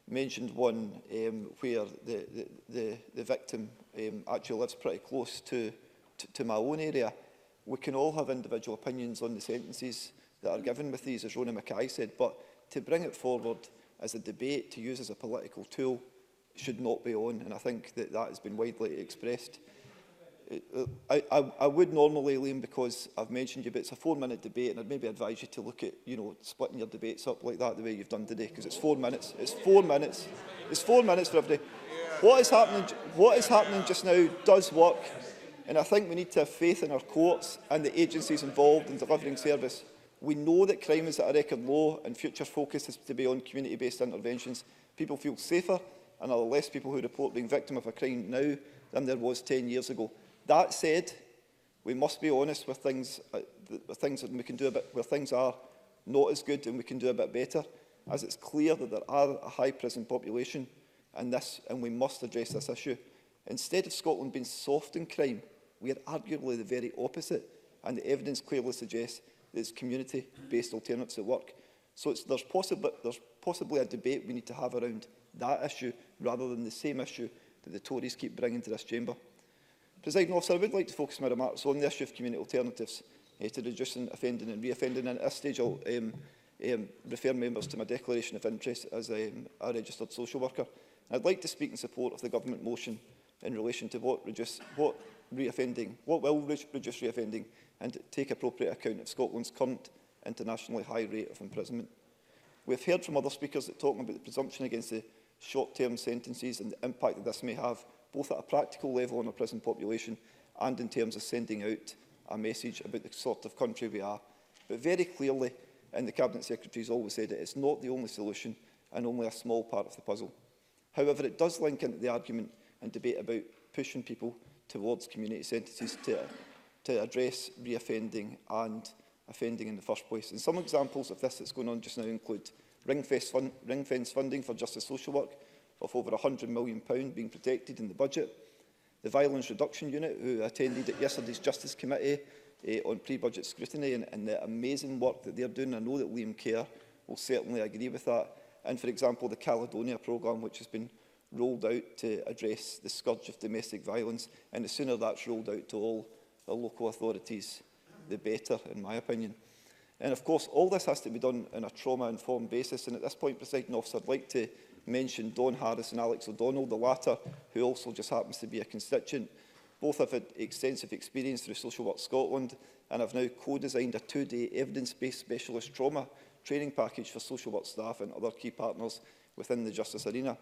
mentioned one where the victim actually lives pretty close to my own area. We can all have individual opinions on the sentences that are given with these, as Rona Mackay said, but to bring it forward as a debate to use as a political tool should not be on, and I think that that has been widely expressed. I would normally, Liam, because I've mentioned you, but it's a 4-minute debate, and I'd maybe advise you to look at, splitting your debates up like that the way you've done today, because it's 4 minutes. It's 4 minutes. It's 4 minutes for everybody. What is happening just now does work, and I think we need to have faith in our courts and the agencies involved in delivering service. We know that crime is at a record low, and future focus is to be on community-based interventions. People feel safer, and there are less people who report being victim of a crime now than there was 10 years ago. That said, we must be honest with things that we can do where things are not as good and we can do a bit better, as it's clear that there are a high prison population and we must address this issue. Instead of Scotland being soft in crime, we are arguably the very opposite, and the evidence clearly suggests that it's community-based alternatives that work. So there's possibly a debate we need to have around that issue rather than the same issue that the Tories keep bringing to this chamber. Presiding Officer, I would like to focus my remarks on the issue of community alternatives to reducing offending and reoffending. And at this stage, I'll refer members to my declaration of interest as a registered social worker. And I'd like to speak in support of the government motion in relation to what will reduce reoffending and take appropriate account of Scotland's current internationally high rate of imprisonment. We have heard from other speakers that talking about the presumption against the short-term sentences and the impact that this may have, both at a practical level on our prison population and in terms of sending out a message about the sort of country we are. But very clearly, and the Cabinet Secretary has always said it, it's not the only solution and only a small part of the puzzle. However, it does link into the argument and debate about pushing people towards community sentences to address reoffending and offending in the first place. And some examples of this that's going on just now include ring-fence funding for justice social work of over £100 million being protected in the budget, the Violence Reduction Unit, who attended at yesterday's Justice Committee on pre-budget scrutiny, and the amazing work that they're doing. I know that Liam Kerr will certainly agree with that. And, for example, the Caledonia programme, which has been rolled out to address the scourge of domestic violence. And the sooner that's rolled out to all the local authorities, the better, in my opinion. And, of course, all this has to be done on a trauma-informed basis. And at this point, Presiding Officer, I'd like to mention Don Harris and Alex O'Donnell, the latter, who also just happens to be a constituent. Both have had extensive experience through Social Work Scotland and have now co-designed a 2-day evidence-based specialist trauma training package for social work staff and other key partners within the justice arena.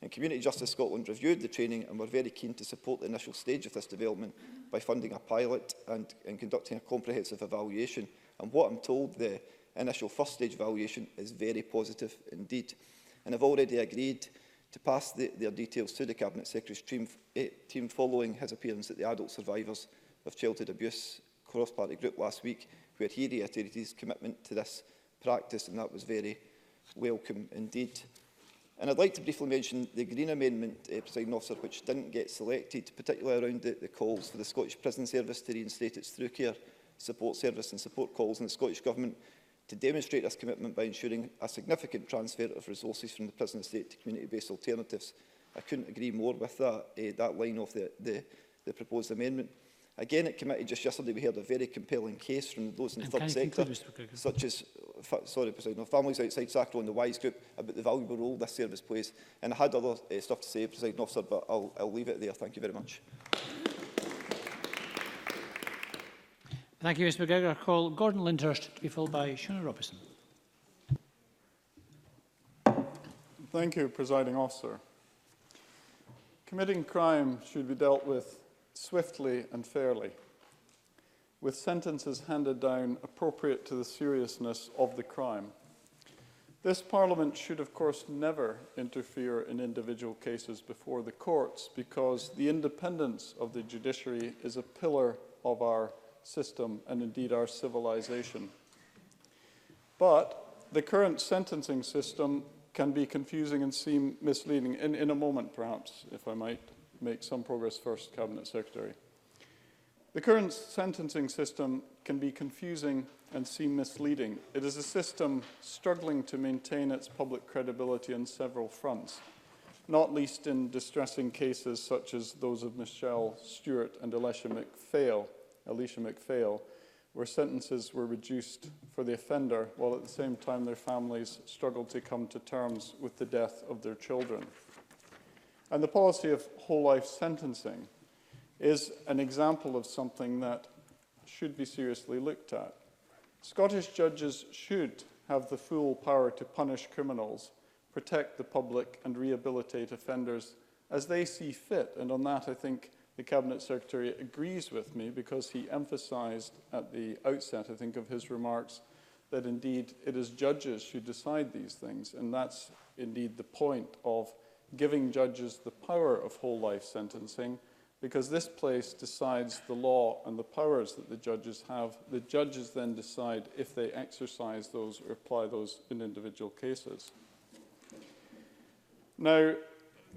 And Community Justice Scotland reviewed the training and were very keen to support the initial stage of this development by funding a pilot and conducting a comprehensive evaluation. And what I'm told, the initial first stage evaluation is very positive indeed. And I've already agreed to pass their details to the Cabinet Secretary's team following his appearance at the Adult Survivors of Childhood Abuse cross-party group last week, where he reiterated his commitment to this practice, and that was very welcome indeed. And I'd like to briefly mention the Green Amendment, Presiding Officer, which didn't get selected, particularly around the calls for the Scottish Prison Service to reinstate its through care support service and support calls on the Scottish Government to demonstrate this commitment by ensuring a significant transfer of resources from the prison estate to community-based alternatives. I couldn't agree more with that line of the proposed amendment. Again, at committee just yesterday, we heard a very compelling case from those in the third sector, such as, Families Outside Sacro and the WISE Group, about the valuable role this service plays. And I had other stuff to say, Presiding Officer, but I'll leave it there. Thank you very much. Thank you, Mr McGregor. I call Gordon Lyndhurst to be followed by Shona Robertson. Thank you, Presiding Officer. Committing crime should be dealt with swiftly and fairly, with sentences handed down appropriate to the seriousness of the crime. This Parliament should, of course, never interfere in individual cases before the courts, because the independence of the judiciary is a pillar of our system and indeed our civilization. But the current sentencing system can be confusing and seem misleading. In a moment, perhaps, if I might make some progress first, Cabinet Secretary. The current sentencing system can be confusing and seem misleading. It is a system struggling to maintain its public credibility on several fronts, not least in distressing cases such as those of Michelle Stewart and Alicia McPhail, where sentences were reduced for the offender, while at the same time their families struggled to come to terms with the death of their children. And the policy of whole-life sentencing is an example of something that should be seriously looked at. Scottish judges should have the full power to punish criminals, protect the public and rehabilitate offenders as they see fit. And on that, I think the Cabinet Secretary agrees with me, because he emphasised at the outset, I think, of his remarks that indeed it is judges who decide these things. And that's indeed the point of giving judges the power of whole life sentencing, because this place decides the law and the powers that the judges have. The judges then decide if they exercise those or apply those in individual cases. Now,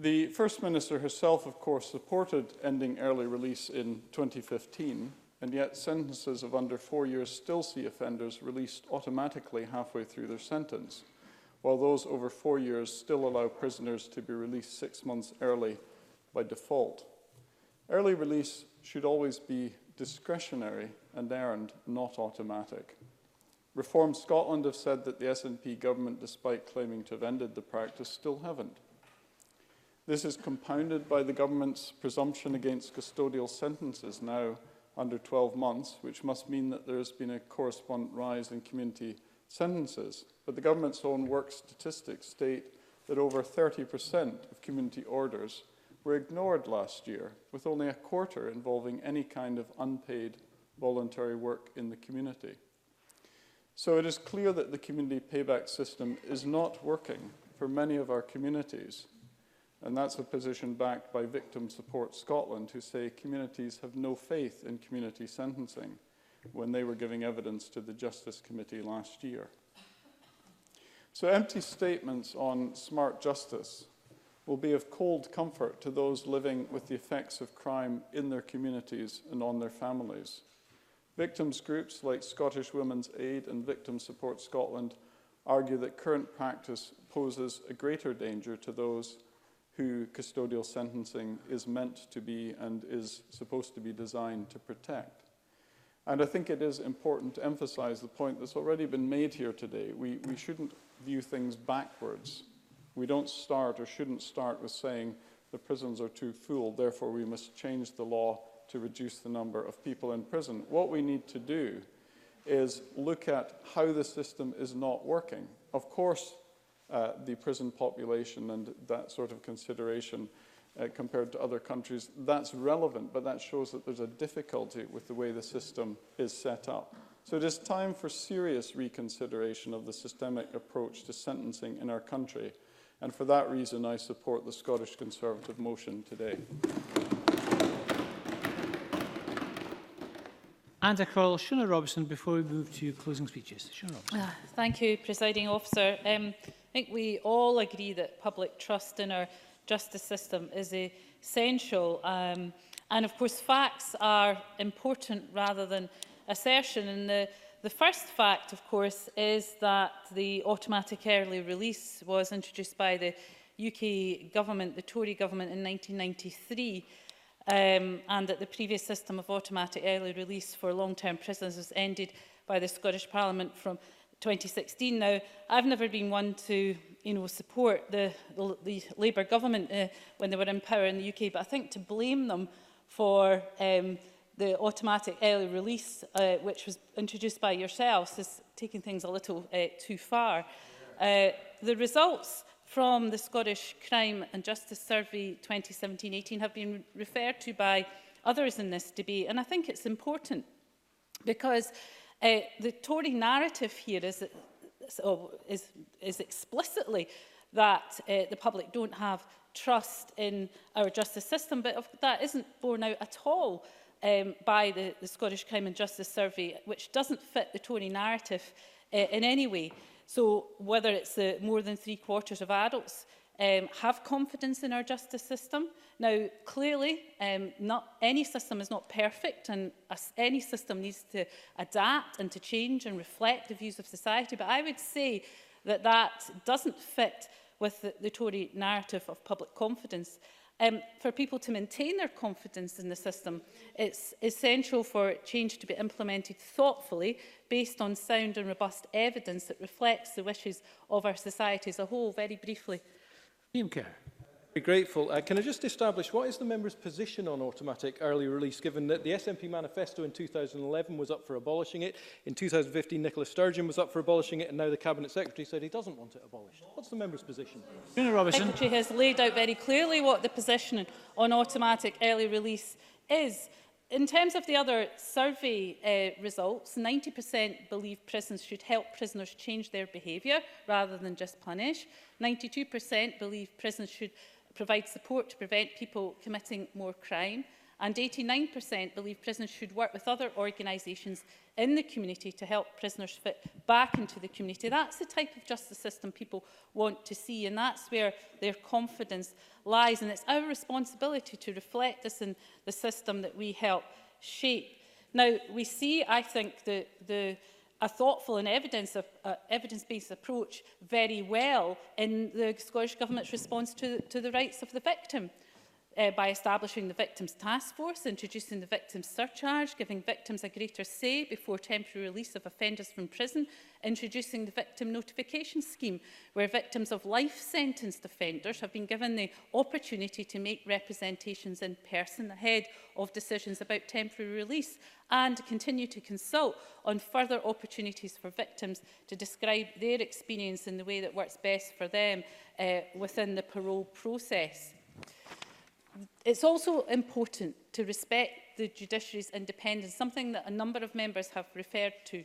the First Minister herself, of course, supported ending early release in 2015, and yet sentences of under 4 years still see offenders released automatically halfway through their sentence, while those over 4 years still allow prisoners to be released 6 months early by default. Early release should always be discretionary and earned, not automatic. Reform Scotland have said that the SNP government, despite claiming to have ended the practice, still haven't. This is compounded by the government's presumption against custodial sentences, now under 12 months, which must mean that there has been a correspondent rise in community sentences. But the government's own work statistics state that over 30% of community orders were ignored last year, with only a quarter involving any kind of unpaid voluntary work in the community. So it is clear that the community payback system is not working for many of our communities. And that's a position backed by Victim Support Scotland, who say communities have no faith in community sentencing, when they were giving evidence to the Justice Committee last year. So empty statements on smart justice will be of cold comfort to those living with the effects of crime in their communities and on their families. Victims groups like Scottish Women's Aid and Victim Support Scotland argue that current practice poses a greater danger to those who custodial sentencing is meant to be and is supposed to be designed to protect. And I think it is important to emphasise the point that's already been made here today. We shouldn't view things backwards. We don't start or shouldn't start with saying the prisons are too full, therefore we must change the law to reduce the number of people in prison. What we need to do is look at how the system is not working. Of course, the prison population and that sort of consideration compared to other countries, that's relevant, but that shows that there's a difficulty with the way the system is set up. So it is time for serious reconsideration of the systemic approach to sentencing in our country. And for that reason, I support the Scottish Conservative motion today. And I call Shona Robertson before we move to closing speeches. Shona Robertson. Thank you, Presiding Officer. I think we all agree that public trust in our justice system is essential. And of course, facts are important rather than assertion. And the first fact, of course, is that the automatic early release was introduced by the UK government, the Tory government, in 1993. And that the previous system of automatic early release for long-term prisoners was ended by the Scottish Parliament from 2016. Now, I've never been one to, support the Labour government when they were in power in the UK, but I think to blame them for the automatic early release, which was introduced by yourselves, is taking things a little too far. The results from the Scottish Crime and Justice Survey 2017-18 have been referred to by others in this debate, and I think it's important because the Tory narrative here is explicitly that the public don't have trust in our justice system, but that isn't borne out at all by the Scottish Crime and Justice Survey, which doesn't fit the Tory narrative in any way. So whether it's more than 3/4 of adults have confidence in our justice system. Now, clearly, not any system is not perfect, and any system needs to adapt and to change and reflect the views of society. But I would say that that doesn't fit with the Tory narrative of public confidence. For people to maintain their confidence in the system, it's essential for change to be implemented thoughtfully, based on sound and robust evidence that reflects the wishes of our society as a whole. Very briefly. Liam Kerr. Very grateful. Can I just establish what is the member's position on automatic early release, given that the SNP manifesto in 2011 was up for abolishing it, in 2015 Nicola Sturgeon was up for abolishing it, and now the Cabinet Secretary said he doesn't want it abolished. What's the member's position? The Secretary has laid out very clearly what the position on automatic early release is. In terms of the other survey results, 90% believe prisons should help prisoners change their behaviour rather than just punish. 92% believe prisons should provide support to prevent people committing more crime. And 89% believe prisons should work with other organisations in the community to help prisoners fit back into the community. That's the type of justice system people want to see, and that's where their confidence lies. And it's our responsibility to reflect this in the system that we help shape. Now, we see, I think, a thoughtful and evidence-based approach very well in the Scottish Government's response to the rights of the victim. By establishing the Victims Task Force, introducing the Victims Surcharge, giving victims a greater say before temporary release of offenders from prison, introducing the Victim Notification Scheme, where victims of life-sentenced offenders have been given the opportunity to make representations in person ahead of decisions about temporary release, and continue to consult on further opportunities for victims to describe their experience in the way that works best for them within the parole process. It's also important to respect the judiciary's independence, something that a number of members have referred to.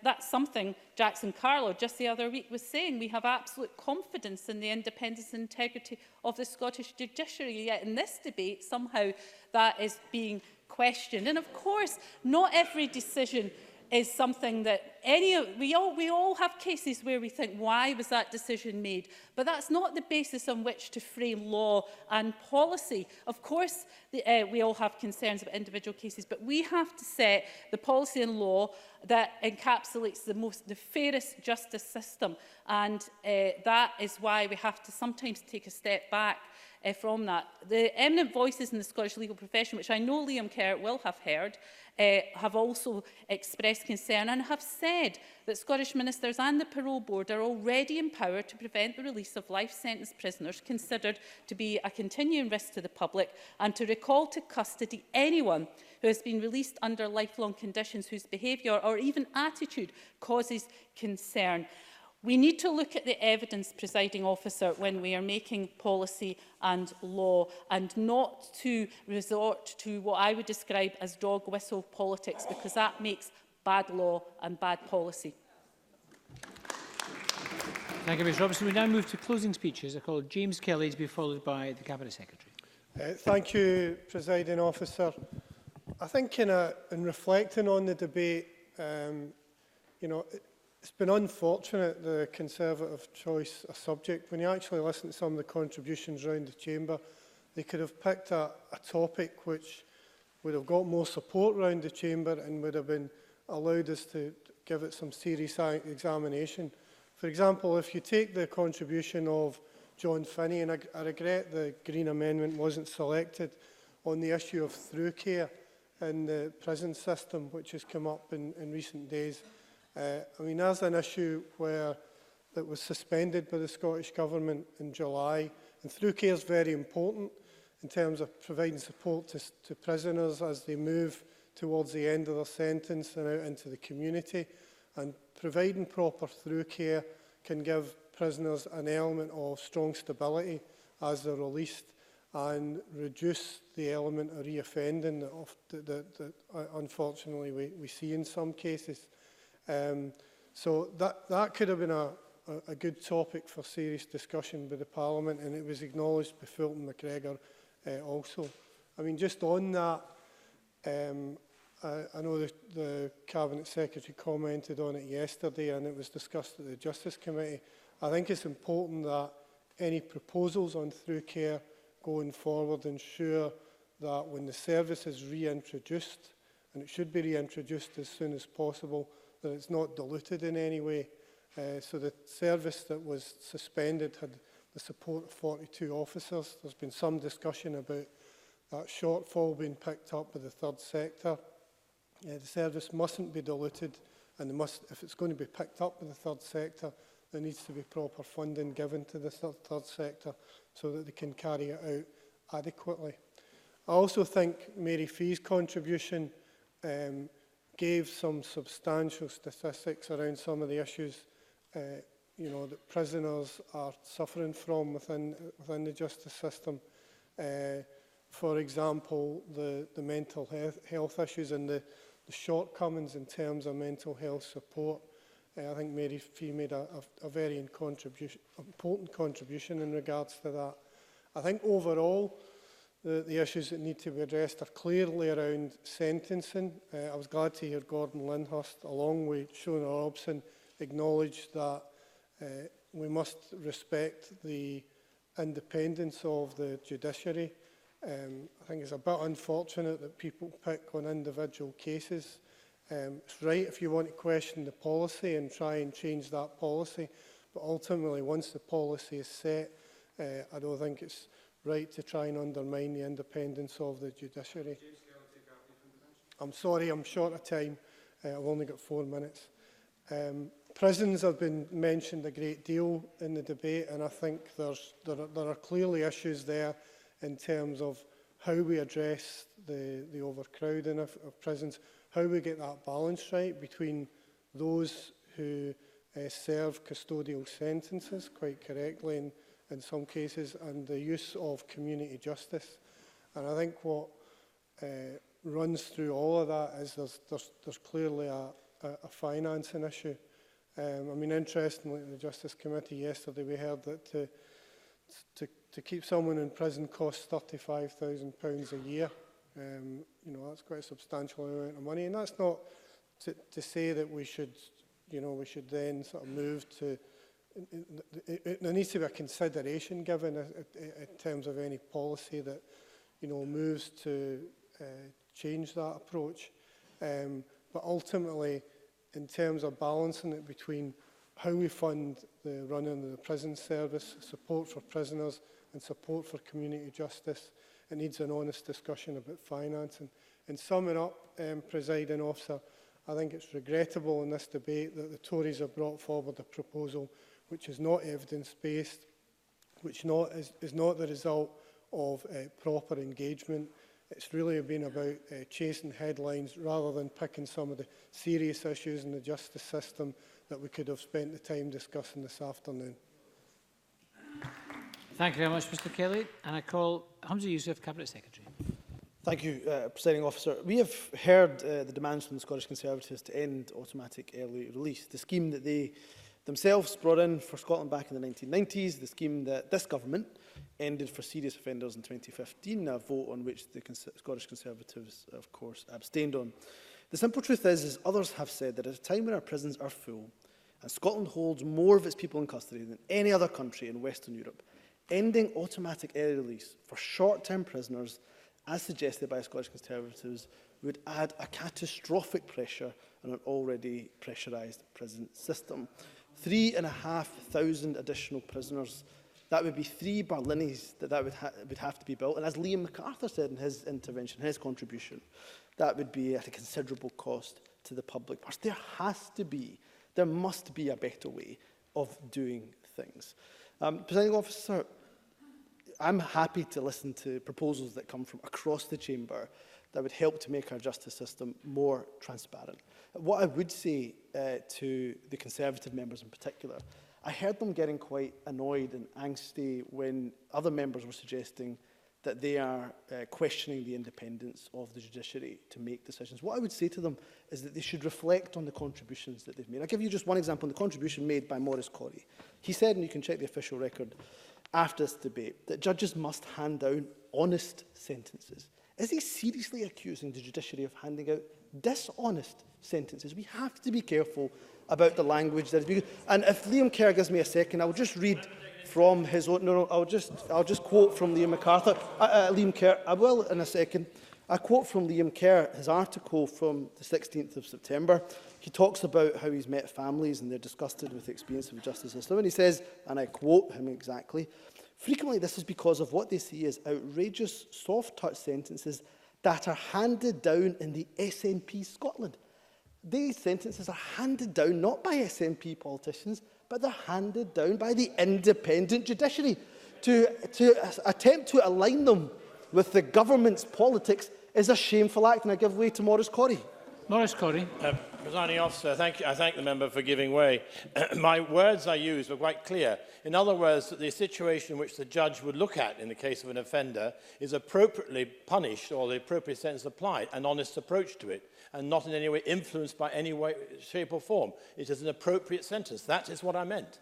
That's something Jackson Carlow just the other week was saying. We have absolute confidence in the independence and integrity of the Scottish judiciary, yet in this debate somehow that is being questioned. And of course, not every decision is something that we all have cases where we think, why was that decision made? But that's not the basis on which to frame law and policy. Of course, we all have concerns about individual cases, but we have to set the policy and law that encapsulates the fairest justice system. And that is why we have to sometimes take a step back from that. The eminent voices in the Scottish legal profession, which I know Liam Kerr will have heard, have also expressed concern and have said that Scottish ministers and the Parole Board are already empowered to prevent the release of life-sentenced prisoners considered to be a continuing risk to the public, and to recall to custody anyone who has been released under lifelong conditions whose behaviour or even attitude causes concern. We need to look at the evidence, presiding officer, when we are making policy and law, and not to resort to what I would describe as dog whistle politics, because that makes bad law and bad policy. Thank you, Ms Robertson. We now move to closing speeches. I call James Kelly to be followed by the Cabinet Secretary. Thank you, presiding officer. I think in reflecting on the debate, it's been unfortunate, the Conservative choice of subject. When you actually listen to some of the contributions around the chamber, they could have picked a topic which would have got more support around the chamber and would have been allowed us to give it some serious examination. For example, if you take the contribution of John Finney, and I regret the Green Amendment wasn't selected, on the issue of through care in the prison system, which has come up in recent days. There's an issue that was suspended by the Scottish Government in July, and through care is very important in terms of providing support to prisoners as they move towards the end of their sentence and out into the community. And providing proper through care can give prisoners an element of strong stability as they're released, and reduce the element of reoffending that unfortunately we see in some cases. So that could have been a good topic for serious discussion by the Parliament, and it was acknowledged by Fulton McGregor also. Just on that, I know the Cabinet Secretary commented on it yesterday and it was discussed at the Justice Committee. I think it's important that any proposals on through care going forward ensure that when the service is reintroduced, and it should be reintroduced as soon as possible, that it's not diluted in any way. So the service that was suspended had the support of 42 officers. There's been some discussion about that shortfall being picked up by the third sector. The service mustn't be diluted, and if it's going to be picked up by the third sector, there needs to be proper funding given to the third sector so that they can carry it out adequately. I also think Mary Fee's contribution gave some substantial statistics around some of the issues that prisoners are suffering from within the justice system. For example, the mental health issues and the shortcomings in terms of mental health support. I think Mary Fee made a very important contribution in regards to that. I think overall, the issues that need to be addressed are clearly around sentencing. I was glad to hear Gordon Lyndhurst, along with Shona Robson, acknowledge that we must respect the independence of the judiciary. I think it's a bit unfortunate that people pick on individual cases. It's right if you want to question the policy and try and change that policy, but ultimately, once the policy is set, I don't think it's right to try and undermine the independence of the judiciary. I'm sorry, I'm short of time. I've only got 4 minutes. Prisons have been mentioned a great deal in the debate, and I think there are clearly issues there in terms of how we address the overcrowding of prisons, how we get that balance right between those who serve custodial sentences quite correctly in some cases, and the use of community justice. And I think what runs through all of that is there's clearly a financing issue. I mean, interestingly, in the Justice Committee yesterday, we heard that to keep someone in prison costs £35,000 a year. That's quite a substantial amount of money, and that's not to say that we should then sort of move to. There needs to be a consideration given in terms of any policy that moves to change that approach. But ultimately, in terms of balancing it between how we fund the running of the prison service, support for prisoners and support for community justice, it needs an honest discussion about financing. And summing up, Presiding Officer, I think it's regrettable in this debate that the Tories have brought forward a proposal which is not evidence-based, which is not the result of proper engagement. It's really been about chasing headlines rather than picking some of the serious issues in the justice system that we could have spent the time discussing this afternoon. Thank you very much, Mr Kelly. And I call Hamza Youssef, Cabinet Secretary. Thank you, Presiding Officer. We have heard the demands from the Scottish Conservatives to end automatic early release, the scheme that they themselves brought in for Scotland back in the 1990s, the scheme that this government ended for serious offenders in 2015, a vote on which the Scottish Conservatives, of course, abstained on. The simple truth is, as others have said, that at a time when our prisons are full and Scotland holds more of its people in custody than any other country in Western Europe, ending automatic early release for short-term prisoners, as suggested by Scottish Conservatives, would add a catastrophic pressure on an already pressurised prison system. 3,500 additional prisoners. That would be 3 Barlinis that would have to be built. And as Liam MacArthur said in his intervention, his contribution, that would be at a considerable cost to the public purse. There must be a better way of doing things. Presiding Officer, I'm happy to listen to proposals that come from across the chamber that would help to make our justice system more transparent. What I would say to the Conservative members in particular, I heard them getting quite annoyed and angsty when other members were suggesting that they are questioning the independence of the judiciary to make decisions. What I would say to them is that they should reflect on the contributions that they've made. I'll give you just one example, the contribution made by Maurice Corrie. He said, and you can check the official record after this debate, that judges must hand down honest sentences. Is he seriously accusing the judiciary of handing out dishonest sentences? We have to be careful about the language that is being used. And if Liam Kerr gives me a second, I'll just read from his own... No, I'll just quote from Liam MacArthur. Liam Kerr, I will in a second. I quote from Liam Kerr, his article from the 16th of September. He talks about how he's met families and they're disgusted with the experience of the justice system. And he says, and I quote him exactly, "Frequently this is because of what they see as outrageous, soft-touch sentences that are handed down in the SNP Scotland." These sentences are handed down not by SNP politicians, but they're handed down by the independent judiciary. To attempt to align them with the government's politics is a shameful act, and I give way to Maurice Corrie. Maurice Corrie. Presiding officer, thank you. I thank the member for giving way. My words I used were quite clear. In other words, that the situation which the judge would look at in the case of an offender is appropriately punished or the appropriate sentence applied, an honest approach to it, and not in any way influenced by any way, shape or form. It is an appropriate sentence. That is what I meant.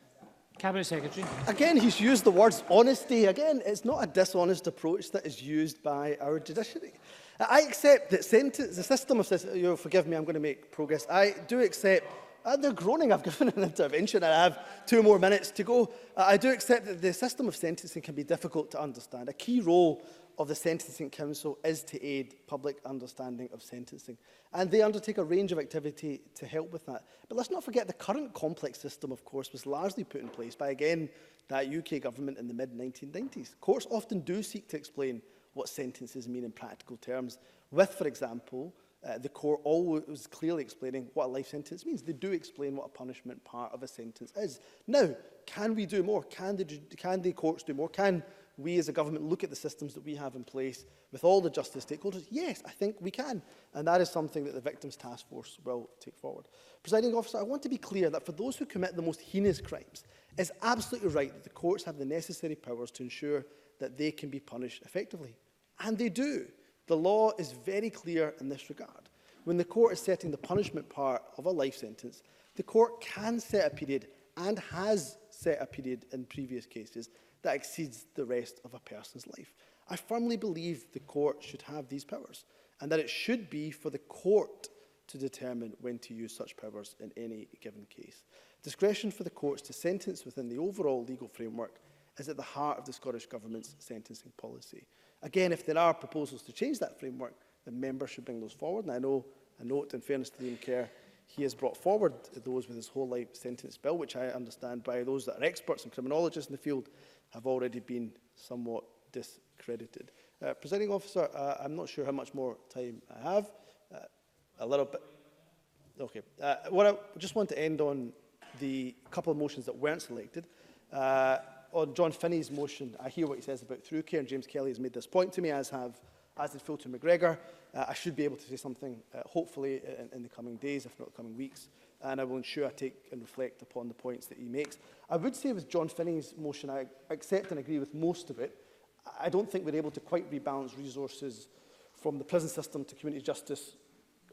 Cabinet Secretary. Again, he's used the words honesty. Again, it's not a dishonest approach that is used by our judiciary. I accept that the system of... You'll forgive me, I'm going to make progress. I do accept... they're groaning. I've given an intervention and I have 2 more minutes to go. I do accept that the system of sentencing can be difficult to understand. A key role of the Sentencing Council is to aid public understanding of sentencing. And they undertake a range of activity to help with that. But let's not forget the current complex system, of course, was largely put in place by, again, that UK government in the mid-1990s. Courts often do seek to explain what sentences mean in practical terms, with, for example, the court always clearly explaining what a life sentence means. They do explain what a punishment part of a sentence is. Now, can we do more? Can the courts do more? Can we as a government look at the systems that we have in place with all the justice stakeholders? Yes, I think we can. And that is something that the Victims Task Force will take forward. Presiding officer, I want to be clear that for those who commit the most heinous crimes, it's absolutely right that the courts have the necessary powers to ensure that they can be punished effectively. And they do. The law is very clear in this regard. When the court is setting the punishment part of a life sentence, the court can set a period, and has set a period in previous cases, that exceeds the rest of a person's life. I firmly believe the court should have these powers, and that it should be for the court to determine when to use such powers in any given case. Discretion for the courts to sentence within the overall legal framework is at the heart of the Scottish Government's sentencing policy. Again, if there are proposals to change that framework, then members should bring those forward. And I note, in fairness to Liam Kerr, he has brought forward those with his whole life sentence bill, which I understand by those that are experts and criminologists in the field have already been somewhat discredited. Presiding officer, I'm not sure how much more time I have. A little bit. Okay. What I just want to end on the couple of motions that weren't selected. On John Finney's motion, I hear what he says about through care, and James Kelly has made this point to me, as did Fulton McGregor. I should be able to say something, hopefully, in the coming days, if not the coming weeks, and I will ensure I take and reflect upon the points that he makes. I would say with John Finney's motion, I accept and agree with most of it. I don't think we're able to quite rebalance resources from the prison system to community justice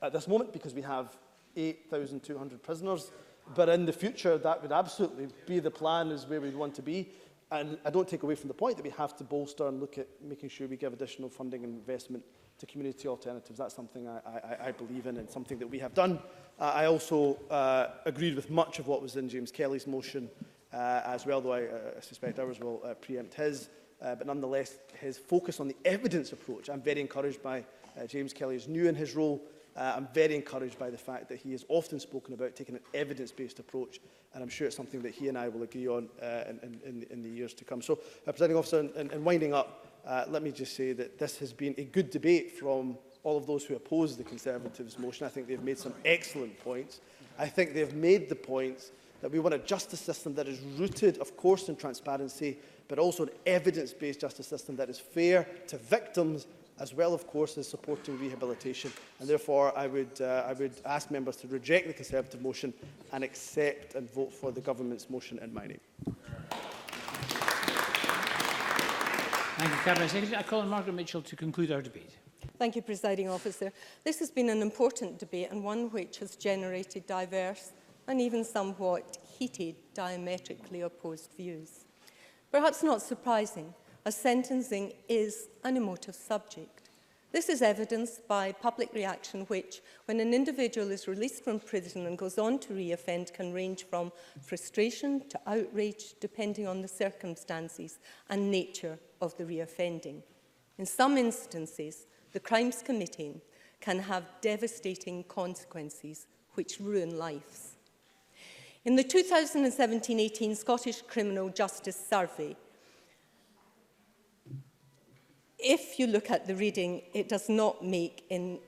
at this moment, because we have 8,200 prisoners. But in the future, that would absolutely be the plan, is where we'd want to be. And I don't take away from the point that we have to bolster and look at making sure we give additional funding and investment to community alternatives. That's something I believe in, and something that we have done. I also agreed with much of what was in James Kelly's motion as well, though I suspect ours will preempt his. But nonetheless, his focus on the evidence approach, I'm very encouraged by. James Kelly is new in his role. I'm very encouraged by the fact that he has often spoken about taking an evidence-based approach, and I'm sure it's something that he and I will agree on in the years to come. So, Presiding Officer, in winding up, let me just say that this has been a good debate from all of those who oppose the Conservatives' motion. I think they've made some excellent points. I think they've made the points that we want a justice system that is rooted, of course, in transparency, but also an evidence-based justice system that is fair to victims, as well, of course, as supporting rehabilitation. And therefore, I would ask members to reject the Conservative motion and accept and vote for the Government's motion in my name. Thank you, Cabinet Secretary. I call on Margaret Mitchell to conclude our debate. Thank you, Presiding Officer. This has been an important debate, and one which has generated diverse and even somewhat heated, diametrically opposed views. Perhaps not surprising, as sentencing is an emotive subject. This is evidenced by public reaction which, when an individual is released from prison and goes on to reoffend, can range from frustration to outrage, depending on the circumstances and nature of the reoffending. In some instances, the crimes committed can have devastating consequences which ruin lives. In the 2017-18 Scottish Criminal Justice Survey, if you look at the reading, it does not make any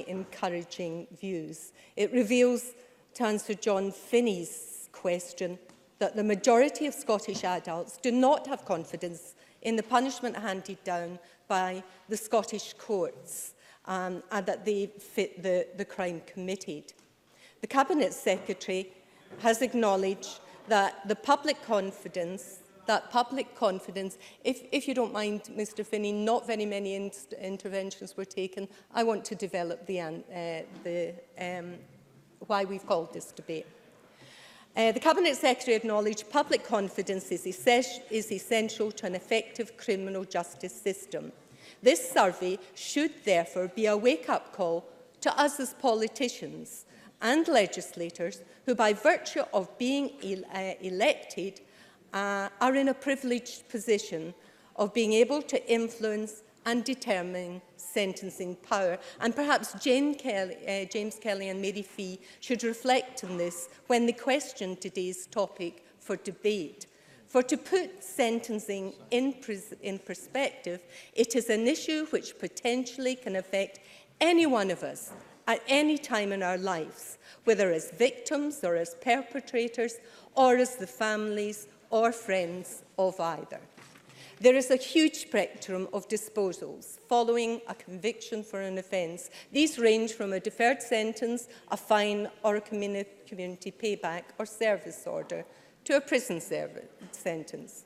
encouraging views. It reveals, to answer John Finney's question, that the majority of Scottish adults do not have confidence in the punishment handed down by the Scottish courts and that they fit the crime committed. The Cabinet Secretary has acknowledged that the public confidence, if you don't mind, Mr Finney, not very many interventions were taken. I want to develop why we've called this debate. The Cabinet Secretary acknowledged public confidence is essential to an effective criminal justice system. This survey should therefore be a wake-up call to us as politicians and legislators who, by virtue of being elected, are in a privileged position of being able to influence and determine sentencing power. And perhaps James Kelly and Mary Fee should reflect on this when they question today's topic for debate. For to put sentencing in perspective, it is an issue which potentially can affect any one of us at any time in our lives, whether as victims or as perpetrators or as the families or friends of either. There is a huge spectrum of disposals following a conviction for an offence. These range from a deferred sentence, a fine or a community payback or service order to a prison sentence.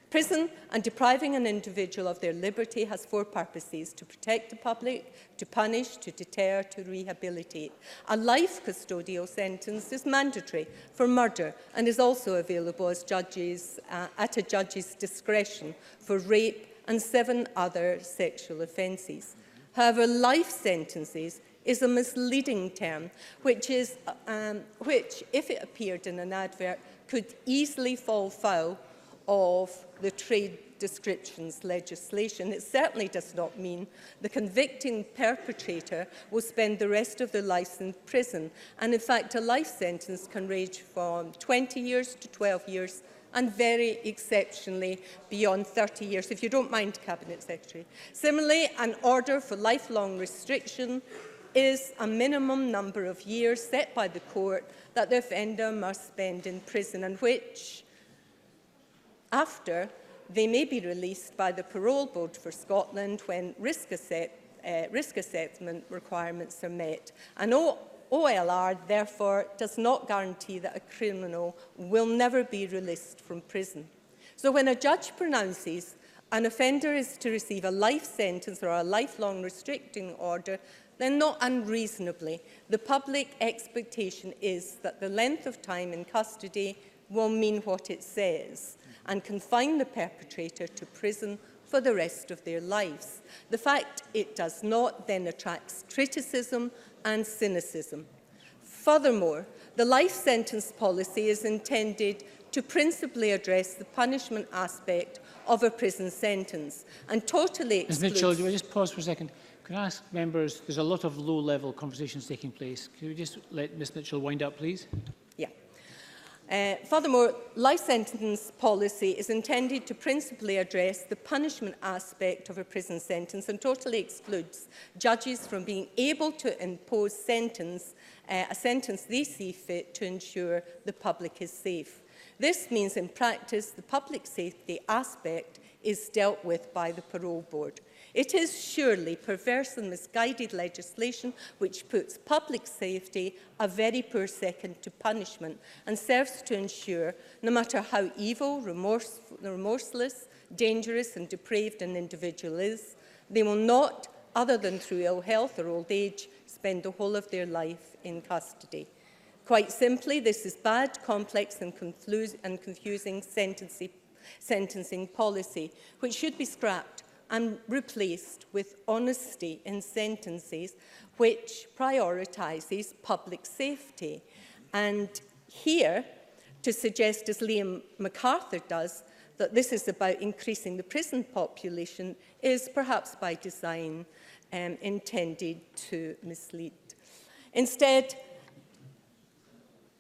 Prison and depriving an individual of their liberty has four purposes: to protect the public, to punish, to deter, to rehabilitate. A life custodial sentence is mandatory for murder and is also available as at a judge's discretion for rape and 7 other sexual offences. However, life sentences is a misleading term, which, if it appeared in an advert, could easily fall foul of the trade descriptions legislation. It certainly does not mean the convicting perpetrator will spend the rest of their life in prison. And in fact, a life sentence can range from 20 years to 12 years and very exceptionally beyond 30 years, if you don't mind, Cabinet Secretary. Similarly, an order for lifelong restriction is a minimum number of years set by the court that the offender must spend in prison, and which, after, they may be released by the Parole Board for Scotland when risk assessment requirements are met. And OLR, therefore, does not guarantee that a criminal will never be released from prison. So when a judge pronounces an offender is to receive a life sentence or a lifelong restricting order, then not unreasonably, the public expectation is that the length of time in custody will mean what it says and confine the perpetrator to prison for the rest of their lives. The fact it does not then attracts criticism and cynicism. Furthermore, the life sentence policy is intended to principally address the punishment aspect of a prison sentence and totally excludes... Ms Mitchell, do I just pause for a second? Can I ask members, there's a lot of low-level conversations taking place. Can we just let Ms Mitchell wind up, please? Furthermore, life sentence policy is intended to principally address the punishment aspect of a prison sentence and totally excludes judges from being able to impose a sentence they see fit to ensure the public is safe. This means, in practice, the public safety aspect is dealt with by the Parole Board. It is surely perverse and misguided legislation which puts public safety a very poor second to punishment and serves to ensure, no matter how evil, remorseless, dangerous and depraved an individual is, they will not, other than through ill health or old age, spend the whole of their life in custody. Quite simply, this is bad, complex and confusing sentencing policy, which should be scrapped and replaced with honesty in sentences, which prioritises public safety. And here, to suggest, as Liam MacArthur does, that this is about increasing the prison population is perhaps by design intended to mislead. Instead,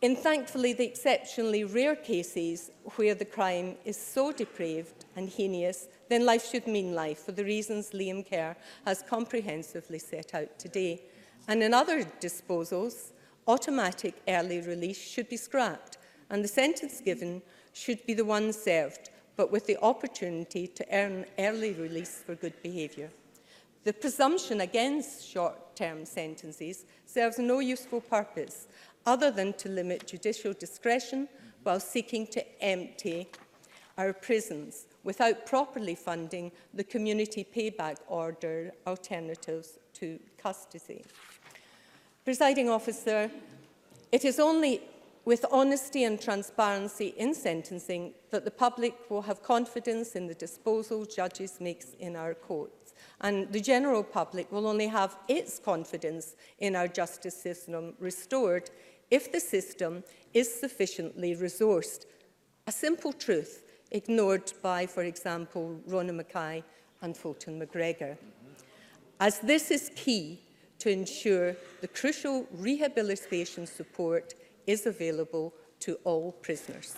in thankfully the exceptionally rare cases where the crime is so depraved and heinous, then life should mean life for the reasons Liam Kerr has comprehensively set out today. And in other disposals, automatic early release should be scrapped, and the sentence given should be the one served, but with the opportunity to earn early release for good behaviour. The presumption against short-term sentences serves no useful purpose other than to limit judicial discretion while seeking to empty our prisons without properly funding the community payback order alternatives to custody. Presiding Officer, it is only with honesty and transparency in sentencing that the public will have confidence in the disposal judges make in our courts, and the general public will only have its confidence in our justice system restored if the system is sufficiently resourced. A simple truth ignored by, for example, Rona Mackay and Fulton McGregor. As this is key to ensure the crucial rehabilitation support is available to all prisoners.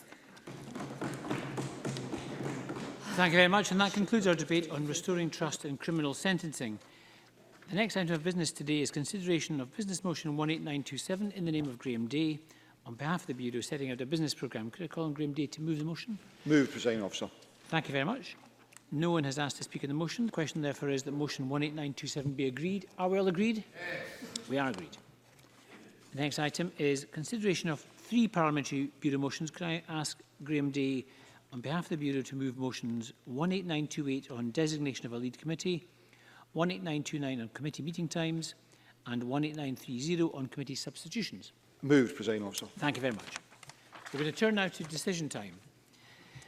Thank you very much, and that concludes our debate on restoring trust in criminal sentencing. The next item of business today is consideration of Business Motion 18927 in the name of Graham Day on behalf of the Bureau setting out a business programme. Could I call on Graham Day to move the motion? Move, Presiding Officer. Thank you very much. No one has asked to speak on the motion. The question therefore is that motion 18927 be agreed. Are we all agreed? Yes. We are agreed. The next item is consideration of 3 Parliamentary Bureau motions. Could I ask Graham Day on behalf of the Bureau to move motions 18928 on designation of a lead committee, 18929 on committee meeting times and 18930 on committee substitutions? Moved, Presiding Officer. Thank you very much. We're going to turn now to decision time.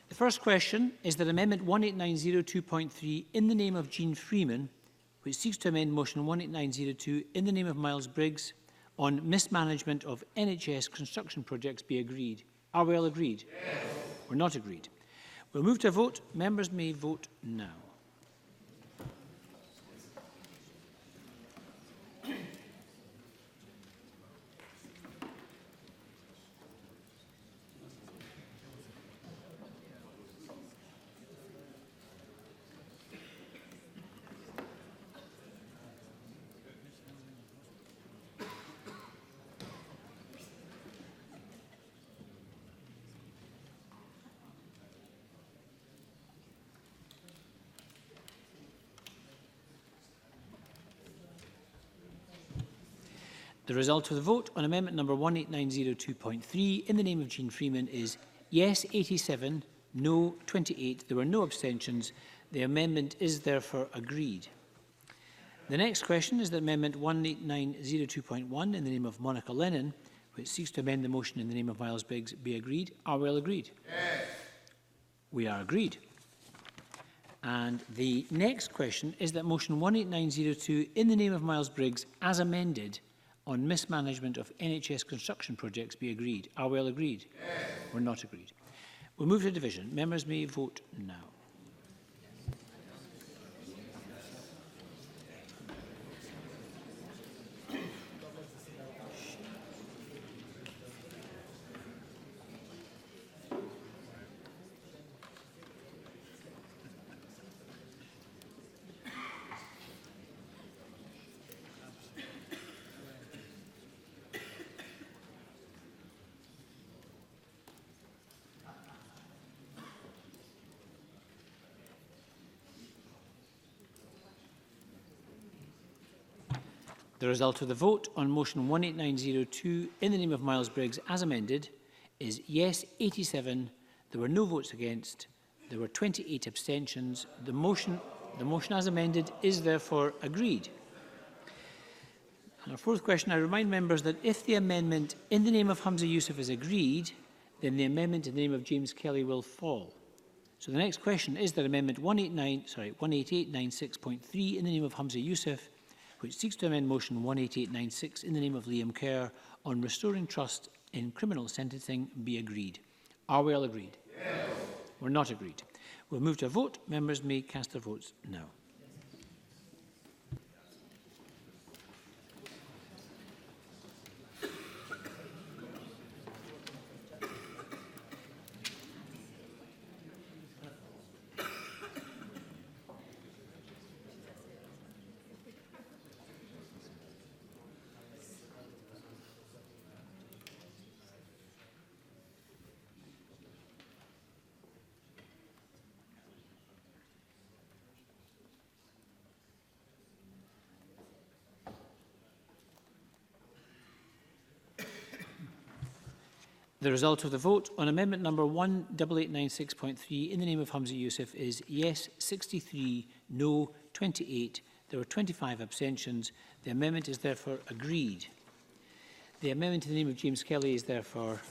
The first question is that Amendment 18902.3 in the name of Jean Freeman, which seeks to amend motion 18902 in the name of Miles Briggs on mismanagement of NHS construction projects be agreed. Are we all agreed? Yes. We're not agreed. We'll move to a vote. Members may vote now. The result of the vote on amendment number 18902.3 in the name of Jean Freeman is yes 87, no 28. There were no abstentions. The amendment is therefore agreed. The next question is that amendment 18902.1 in the name of Monica Lennon, which seeks to amend the motion in the name of Miles Briggs, be agreed. Are we all agreed? Yes. We are agreed. And the next question is that motion 18902 in the name of Miles Briggs, as amended, on mismanagement of NHS construction projects be agreed. Are we all agreed? Yes. We're not agreed. We'll move to division. Members may vote now. The result of the vote on motion 18902 in the name of Miles Briggs as amended is yes 87. There were no votes against. There were 28 abstentions. The motion as amended is therefore agreed. And our fourth question, I remind members that if the amendment in the name of Hamza Youssef is agreed, then the amendment in the name of James Kelly will fall. So the next question is that Amendment 18896.3 in the name of Hamza Youssef, which seeks to amend motion 18896 in the name of Liam Kerr on restoring trust in criminal sentencing be agreed. Are we all agreed? Yes. We're not agreed. We'll move to a vote. Members may cast their votes now. The result of the vote on amendment number 18896.3 in the name of Hamza Youssef is yes 63, no 28. There were 25 abstentions. The amendment is therefore agreed. The amendment in the name of James Kelly is therefore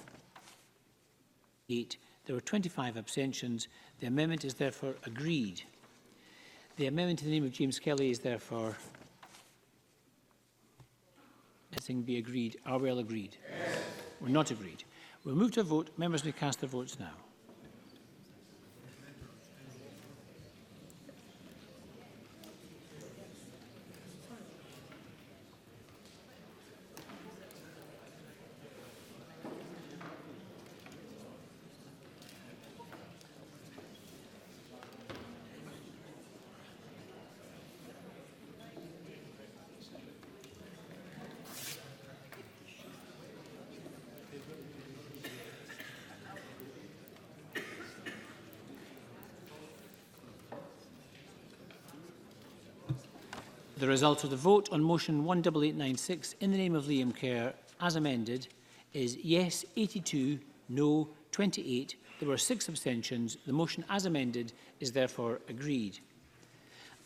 8. There were 25 abstentions. The amendment is therefore agreed. The amendment in the name of James Kelly is therefore be agreed. Are we all agreed? Yes. We're not agreed. We'll move to a vote. Members may cast their votes now. The result of the vote on motion 18896 in the name of Liam Kerr, as amended, is yes 82, no 28. There were 6 abstentions. The motion as amended is therefore agreed.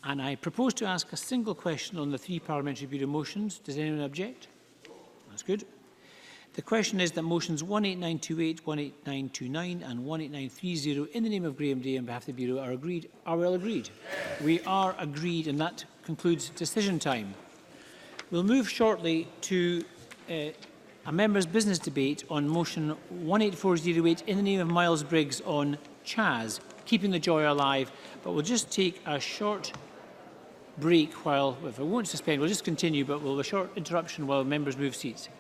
And I propose to ask a single question on the 3 Parliamentary Bureau motions. Does anyone object? That's good. The question is that motions 18928, 18929 and 18930 in the name of Graham Day on behalf of the Bureau are agreed. Are we all agreed? We are agreed, and that concludes decision time. We'll move shortly to a members' business debate on motion 18408 in the name of Miles Briggs on Chaz, keeping the joy alive. But we'll just take a short break while, if I won't suspend, we'll just continue, but we'll have a short interruption while members move seats.